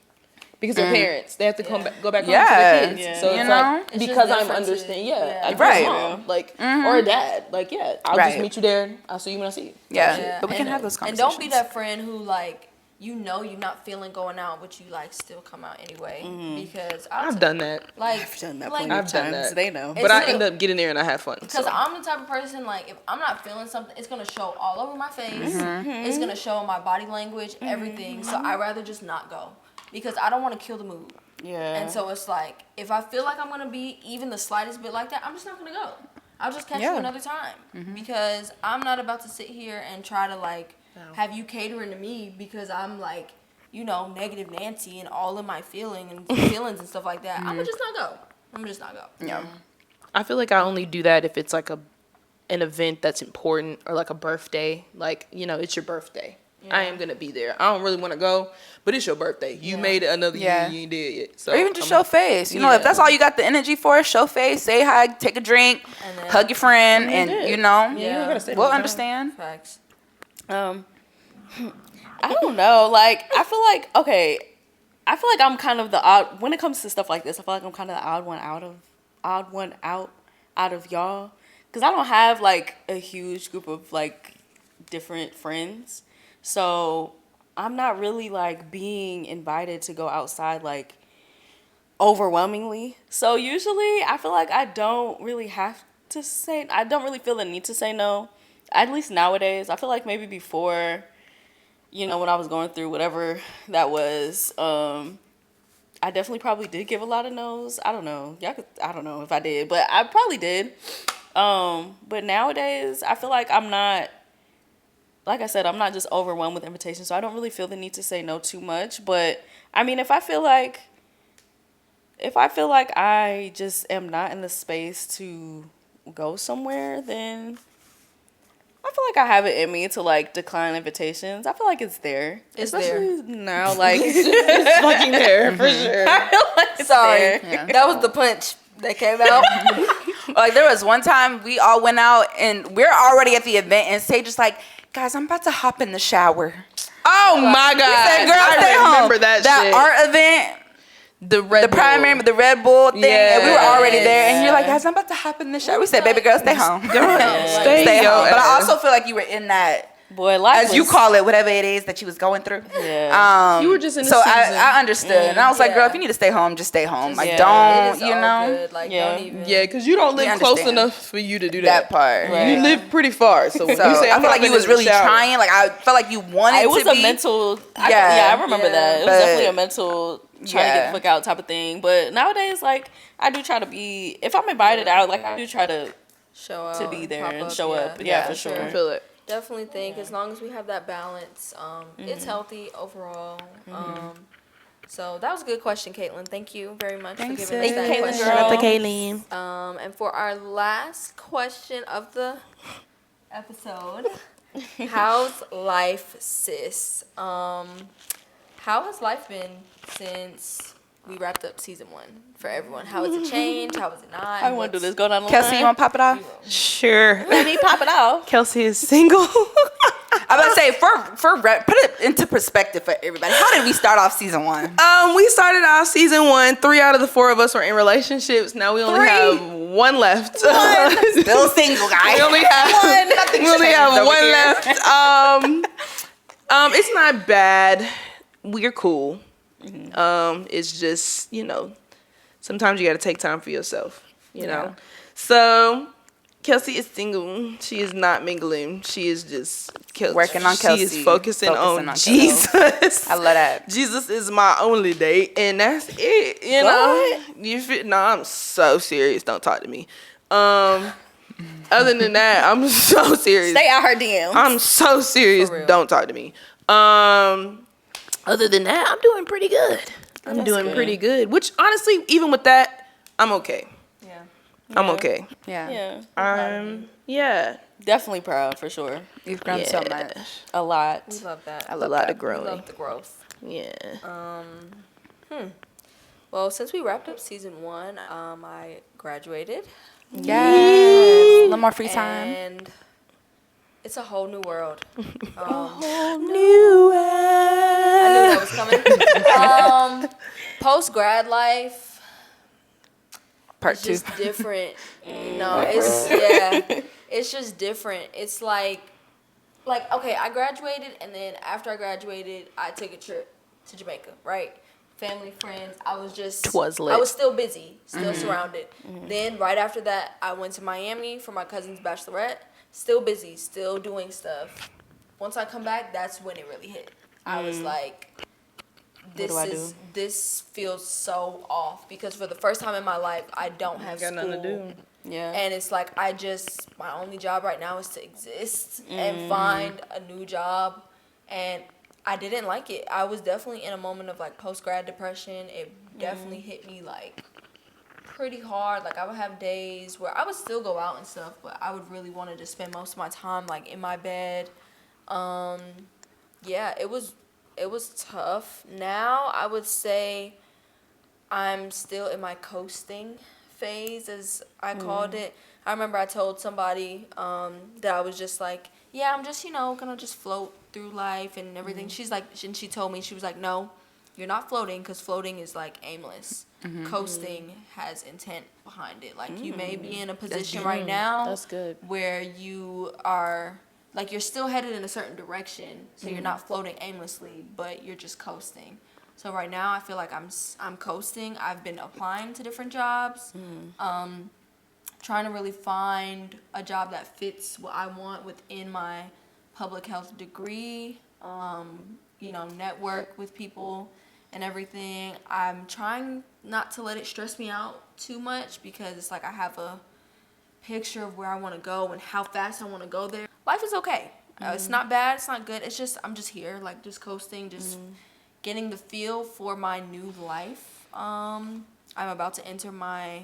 Because they're parents, they have to go back home to the kids. So it's like because I'm understanding. Right. Mom, like or a dad. Like I'll just meet you there. I'll see you when I see you. But we can have those conversations. And don't be that friend who like you know you're not feeling going out, but you like still come out anyway. Because I've done that. Like I've done that. Like, I've done that. They know. But I end up getting there and I have fun. Because I'm the type of person like if I'm not feeling something, it's gonna show all over my face. It's gonna show in my body language, everything. So I'd rather just not go because I don't want to kill the mood. And so it's like, if I feel like I'm going to be even the slightest bit like that, I'm just not going to go. I'll just catch you another time. Because I'm not about to sit here and try to, like, have you catering to me because I'm, like, you know, negative Nancy and all of my feelings and stuff like that. I'm going to just not go. Yeah. I feel like I only do that if it's, like, an event that's important or, like, a birthday. Like, you know, it's your birthday. I am going to be there. I don't really want to go, but it's your birthday. You made it another year you ain't did yet. So or even just show face. You know, if that's all you got the energy for, show face, say hi, take a drink, hug your friend, and you know, we'll understand. Facts. I don't know. Like, I feel like I'm kind of the odd, when it comes to stuff like this, I feel like I'm kind of the odd one out of y'all. Because I don't have, like, a huge group of, like, different friends. So I'm not really like being invited to go outside like overwhelmingly. So usually I feel like I don't really feel the need to say no. At least nowadays. I feel like maybe before, you know, when I was going through whatever that was, I definitely probably did give a lot of no's. I don't know. I don't know if I did, but I probably did. But nowadays I feel like I'm not, like I said, I'm not just overwhelmed with invitations, so I don't really feel the need to say no too much. But I mean, if I feel like I just am not in the space to go somewhere, then I feel like I have it in me to like decline invitations. I feel like it's there. Especially now, like it's fucking there for sure. I feel like it's Sorry, there. that was the punch that came out. Like there was one time we all went out and we're already at the event and Sage just like, guys, I'm about to hop in the shower. Oh my God. Said, girl, stay home. remember that shit. art event. The Red Bull. Primary, the Red Bull thing, and we were already there. And you're like, Yes. guys, I'm about to hop in the shower. We said, baby girl, stay home. Stay home. But I ass. also feel like you were in that, Boy, life as you call it, whatever it is that you was going through. Yeah. You were just in the So season. I understood. And I was like, girl, Yeah. if you need to stay home, just stay home. Like, It don't, is you all know, good. Like, Yeah. don't even. Yeah, because you don't live We close understand. enough for you to do that part. Right. You live pretty far. So when So you say I I'm feel like hopping you was in the really shower, trying. Like, I felt like you wanted It was to a be. mental. Yeah. I remember Yeah. that. It was But- definitely a mental trying to Yeah. get the fuck out type of thing. But nowadays, like, I do try to be. If I'm invited out, like, I do try to Show out. be there pop and up, show yeah. up. Yeah, for sure. I feel it. Definitely think as long as we have that balance, it's healthy overall. So that was a good question, Caitlin. Thank you very much for giving us that question. girl. Kayleen. And for our last question of the episode, how's life, sis? How has life been since we wrapped up season 1 for everyone? How has it changed? How has it not? I want to do this. Go down the Kelsey, you line. want to pop it off? Sure. Let me pop it off. Kelsey is single. I'm about to say, put it into perspective for everybody. How did we start off season 1? We started out season 1. 3 out of the 4 of us are in relationships. Now we only 3? have 1 left. Still single, guys. We only have Nothing we only changed have over 1 here. left. It's not bad. We're cool. It's just, sometimes you got to take time for yourself, you know. So Kelsey is single. She is not mingling. She is just Working on She Kelsey. is focusing on Kelsey. Jesus. I love that. Jesus is my only date, and that's it. You know, I'm so serious. Don't talk to me. Other than that, I'm so serious. Stay out her DMs. I'm so serious. For real. Don't talk to me. Other than that, I'm doing pretty good. I'm doing pretty good. Which honestly, even with that, I'm okay. Yeah. I'm okay. Yeah. Yeah. Definitely proud for sure. You've grown so much. A lot. We love that. I A love lot that. of growing. We love the growth. Yeah. Well, since we wrapped up season 1, I graduated. Yes. A little more free time. And it's a whole new world. New I knew that was coming. Post grad life, Part it's 2. just different. It's just different. It's like okay, I graduated, and then after I graduated, I took a trip to Jamaica, right? Family, friends. I was just 'Twas lit. I was still busy, still surrounded. Then right after that, I went to Miami for my cousin's bachelorette. Still busy, still doing stuff. Once I come back, that's when it really hit. I was like, this feels so off, because for the first time in my life, I don't have Got school. nothing to do. Yeah. And it's like my only job right now is to exist and find a new job. And I didn't like it. I was definitely in a moment of like post-grad depression. It definitely hit me like pretty hard. Like I would have days where I would still go out and stuff, but I would really want to just spend most of my time like in my bed. Yeah, it was tough. Now I would say I'm still in my coasting phase, as I called it. I remember I told somebody that I was just like, yeah, I'm just, gonna just float through life and everything. And she told me, she was like, no, you're not floating, because floating is like aimless. Coasting has intent behind it. Like you may be in a position right now That's good. where you are, like, you're still headed in a certain direction, so you're not floating aimlessly, but you're just coasting. So right now, I feel like I'm coasting. I've been applying to different jobs, trying to really find a job that fits what I want within my public health degree. Network with people and everything. I'm trying not to let it stress me out too much, because it's like I have a picture of where I want to go and how fast I want to go there. Life is okay. It's not bad. It's not good. It's just, I'm just here, like just coasting, just getting the feel for my new life. I'm about to enter my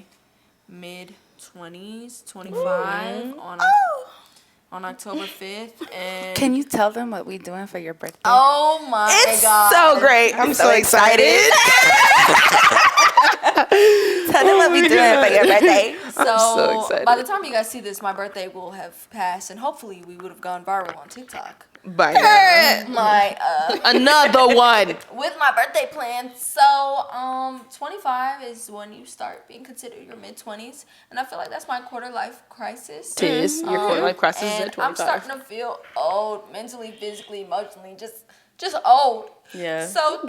mid-20s, 25 on October 5th. And Can you tell them what we doing for your birthday? oh my It's God. so great. I'm so excited. Tell them what we doing for your birthday. so excited. By the time you guys see this, my birthday will have passed, and hopefully we would have gone viral on TikTok. Bye. Another one. With my birthday plan. So, 25 is when you start being considered your mid-20s, and I feel like that's my quarter life crisis. Tis your quarter life crisis and at 25. I'm starting to feel old, mentally, physically, emotionally, just old. Yeah. So,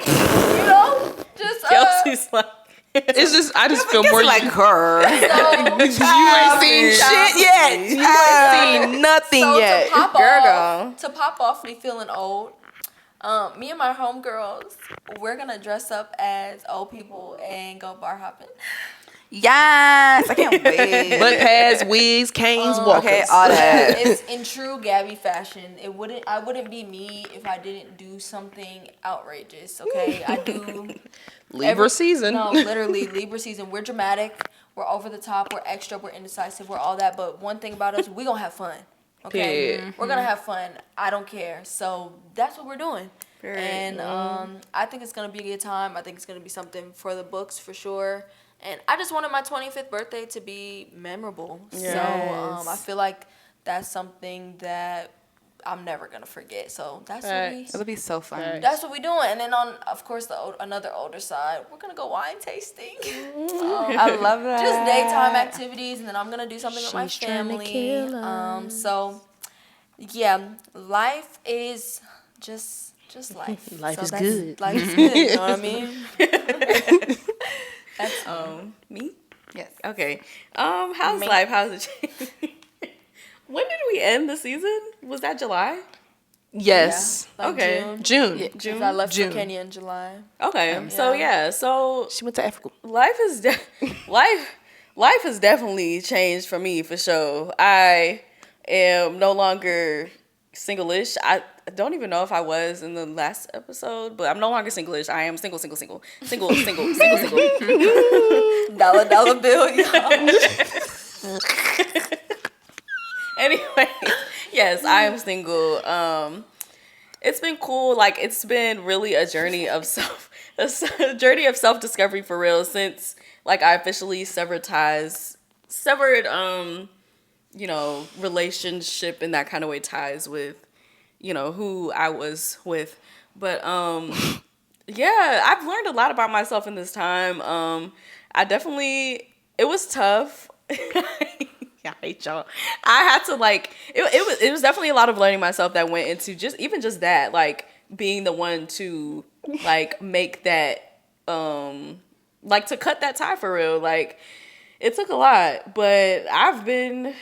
just Kelsey's like, It's just I just feel more like her. So, you ain't seen shit yet. You ain't seen nothing yet. To pop off me feeling old, me and my homegirls, we're gonna dress up as old people and go bar hopping. Yes, I can't wait. Butt pads, wigs, canes, walkers. Okay, all that. It's in true Gabby fashion. I wouldn't be me if I didn't do something outrageous. Okay, I do. Libra season. No, literally Libra season. We're dramatic. We're over the top. We're extra. We're indecisive. We're all that. But one thing about us, we gonna have fun. Okay, Period. we're gonna have fun. I don't care. So that's what we're doing. Period. And I think it's gonna be a good time. I think it's gonna be something for the books for sure. And I just wanted my 25th birthday to be memorable. Yes. So I feel like that's something that I'm never gonna forget. So that's It'll be so fun. that's what we doing. And then on, of course, another older side, we're gonna go wine tasting. I love that. Just daytime activities, and then I'm gonna do something with my family. So yeah, life is just life. Life is that's- good. Life is good. You know what I mean? That's me? Yes. Okay. How's life? How's it changed? When did we end the season? Was that July? Yes. like Okay. June. June. June. I left June. for Kenya in July. Okay. So She went to Africa. life has definitely changed for me for sure. I am no longer single-ish. I don't even know if I was in the last episode, but I'm no longer single-ish. I am single. Single. Dollar bill, y'all. Anyway, yes, I am single. It's been cool. Like, it's been really a journey of self-discovery for real since like I officially severed relationship in that kind of way ties with, who I was with. But yeah, I've learned a lot about myself in this time. It was tough. I hate y'all. I had to it was definitely a lot of learning myself that went into just that, like being the one to like make that to cut that tie for real. Like it took a lot, but I've been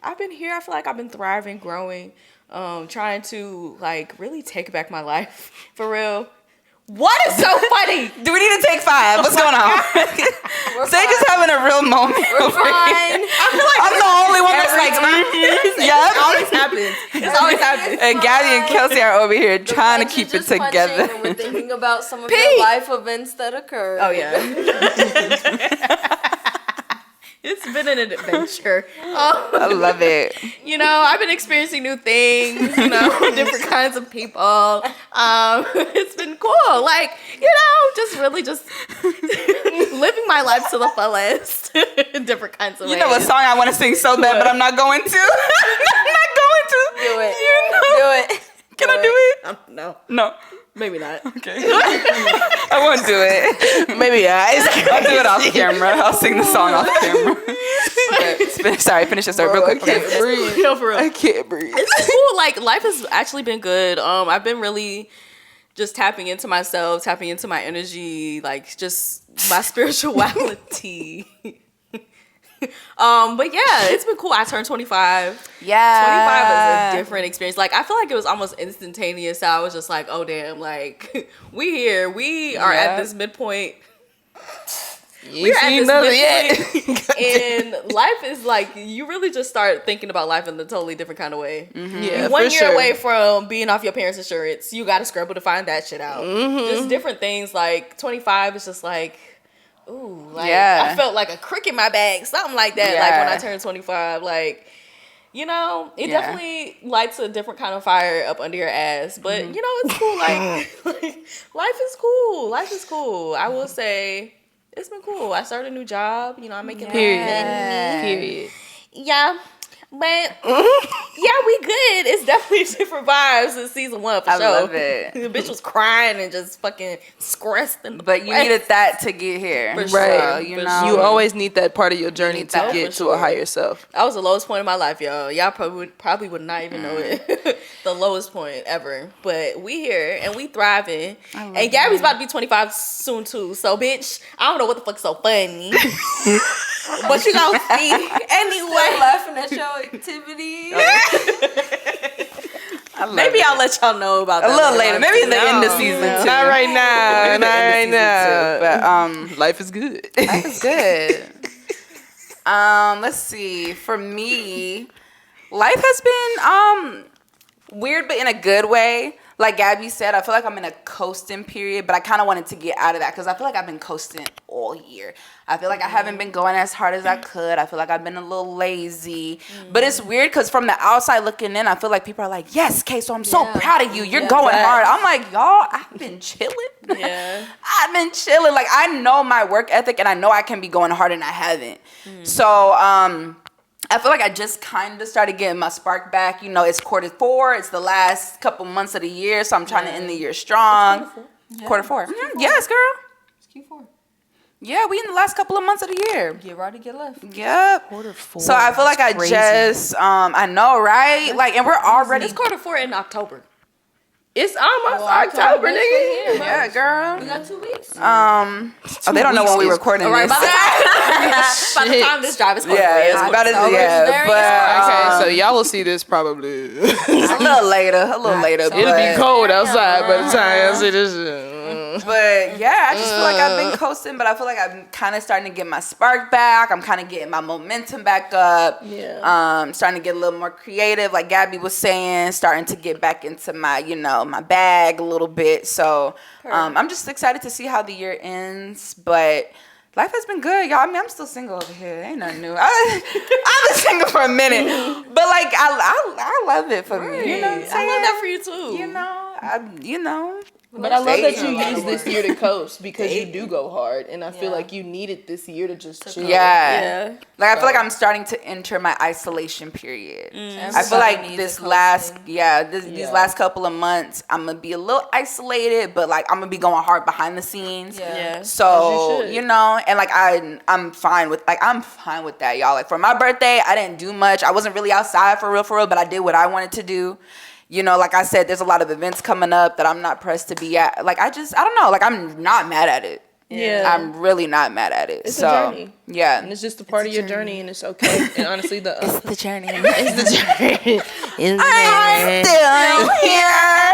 here. I feel like I've been thriving, growing, trying to like really take back my life for real. What is so funny? Do we need to take 5? What's going on? They just having a real moment. We're fine. I feel like I'm the only one that's like, It always happens. It's always happening. And Gabby and Kelsey are over here trying to keep it together. And we're thinking about some of your life events that occurred. Oh yeah. It's been an adventure. I love it. I've been experiencing new things, different kinds of people. It's been cool. Like, just really just living my life to the fullest in different kinds of ways. You know what song I want to sing so bad, but I'm not going to. I'm not going to. Do it. Do it. Can I do it? No. No. Maybe not. Okay. I won't do it. Maybe I'll do it off camera. I'll sing the song off camera. Finish the story real quick. I can't breathe. No, for real. I can't breathe. It's cool. Like, life has actually been good. I've been really just tapping into myself, tapping into my energy, like just my spirituality. But yeah, it's been cool. I turned 25. Yeah. 25 was a different experience. Like, I feel like it was almost instantaneous. So I was just like, oh damn, like we here. We are at this midpoint. You ain't seen nothing yet. And life is like, you really just start thinking about life in a totally different kind of way. Mm-hmm. Yeah, One for year sure. away from being off your parents' insurance, you got to scramble to find that shit out. Mm-hmm. Just different things. Like 25 is just like, ooh, like Yeah. I felt like a crick in my bag, something like that. Like when I turned 25, like, it definitely lights a different kind of fire up under your ass. But it's cool. Like life is cool. Life is cool. I will say, It's been cool. I started a new job. You know, I'm making Period. Yeah. But yeah, we good. It's definitely different vibes in season 1 for I sure. love it. The bitch was crying and just fucking stressed. But you needed that to get here. For So, sure. you For know. You always need that part of your journey need to that. get For to sure. a higher self. That was the lowest point of my life, y'all. Y'all probably would not even know it. The lowest point ever. But we here and we thriving. And Gabby's about to be 25 soon too. So bitch, I don't know what the fuck's so funny. But you gonna see anyway. Laughing at your activities. Maybe I'll let y'all know about a that little later. Maybe at the end of season 2. Not right now. Not right now. But Life is good. life is good. Let's see. For me, life has been weird, but in a good way. Like Gabby said, I feel like I'm in a coasting period, but I kind of wanted to get out of that because I feel like I've been coasting all year. I feel like I haven't been going as hard as I could. I feel like I've been a little lazy. But it's weird because from the outside looking in, I feel like people are like, yes, Kay, so I'm so proud of you. You're going hard. I'm like, y'all, I've been chilling. Yeah. I've been chilling. Like, I know my work ethic and I know I can be going hard and I haven't. So, I feel like I just kind of started getting my spark back. You know, it's Q4. It's the last couple months of the year, so I'm trying to end the year strong. Q4. Yes, girl. It's Q4. Yeah, we in the last couple of months of the year. Get right or get left. Yep. Q4. So I feel like I just, I know, right? Like, and we're already. It's Q4 in October. It's almost Well, October, October nigga. Yeah, girl. We got 2 weeks. Oh, they don't know when we recording All right, this. by the time this drive is Q4. Yeah, it's about to, yeah, very but Okay, so y'all will see this probably. a little later, It'll be but- cold outside by the time y'all see this. But yeah, I just feel like I've been coasting, but I feel like I'm kind of starting to get my spark back. I'm kind of getting my momentum back up. Yeah. Starting to get a little more creative, like Gabby was saying, starting to get back into my, you know, my bag a little bit. So I'm just excited to see how the year ends. But life has been good, y'all. I mean, I'm still single over here. Ain't nothing new. I've been single for a minute, but like I love it for me. You know what I'm saying? I love that for you too. You know. But I love that you Dating. use this year to coast because you do go hard, and I feel like you needed this year to just chill. Yeah. Like I feel like I'm starting to enter my isolation period. I feel like these last couple of months I'm gonna be a little isolated, but like I'm gonna be going hard behind the scenes. Yeah. So you know, and like I'm fine with that, y'all. Like for my birthday, I didn't do much. I wasn't really outside for real, but I did what I wanted to do. You know, like I said, there's a lot of events coming up that I'm not pressed to be at. Like I don't know. Like I'm not mad at it. Yeah. I'm really not mad at it. It's so, a journey. Yeah. And it's just a part of your journey, and it's okay. And honestly, the journey. it's the journey. I'm still here.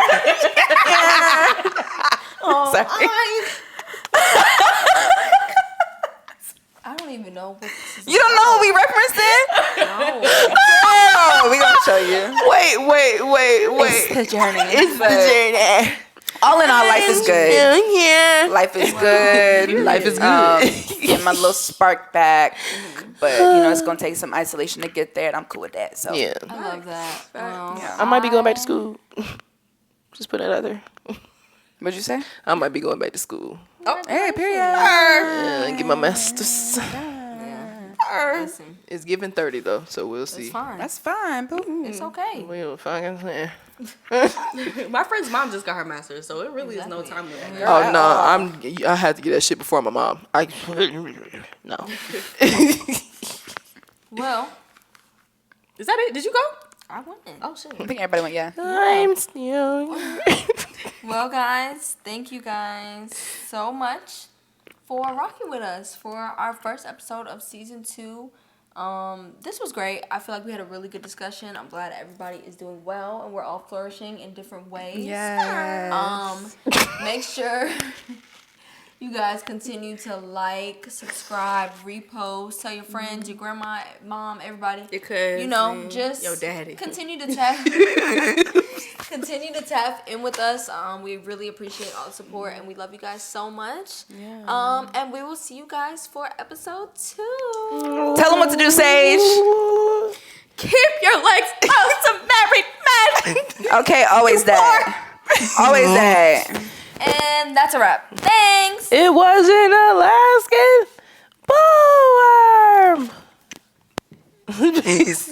Sorry. I don't even know what this is. You don't know what we referencing? No. Oh, we gonna show you. Wait. It's the journey. It's the journey. All in all, life is good. Life is good. Life is good. Get my little spark back. But, you know, it's going to take some isolation to get there, and I'm cool with that. So Yeah. I love that. I might be going back to school. Just put that out there. What'd you say? I might be going back to school. Oh, hey, period. Yeah, get my master's. Listen, It's giving 30 though, so we'll see. it's fine. That's fine, boo. It's okay. We'll fucking see. My friend's mom just got her master's, so it really is no time limit. Oh no, I had to get that shit before my mom. No. Well, Is that it? Did you go? I went. Oh shit. I think everybody went, yeah. I'm still. Well, guys, thank you guys so much for rocking with us for our first episode of season 2. This was great. I feel like we had a really good discussion. I'm glad everybody is doing well and we're all flourishing in different ways. Yes. Make sure you guys continue to like, subscribe, repost, tell your friends, your grandma, mom, everybody. Because You know, just your daddy. continue to tap in with us. We really appreciate all the support and we love you guys so much. Yeah. And we will see you guys for episode 2. Tell them what to do, Sage. Keep your legs close to married men. Okay, always that. Always that. And that's a wrap. Thanks. It was an Alaskan bullworm. Peace.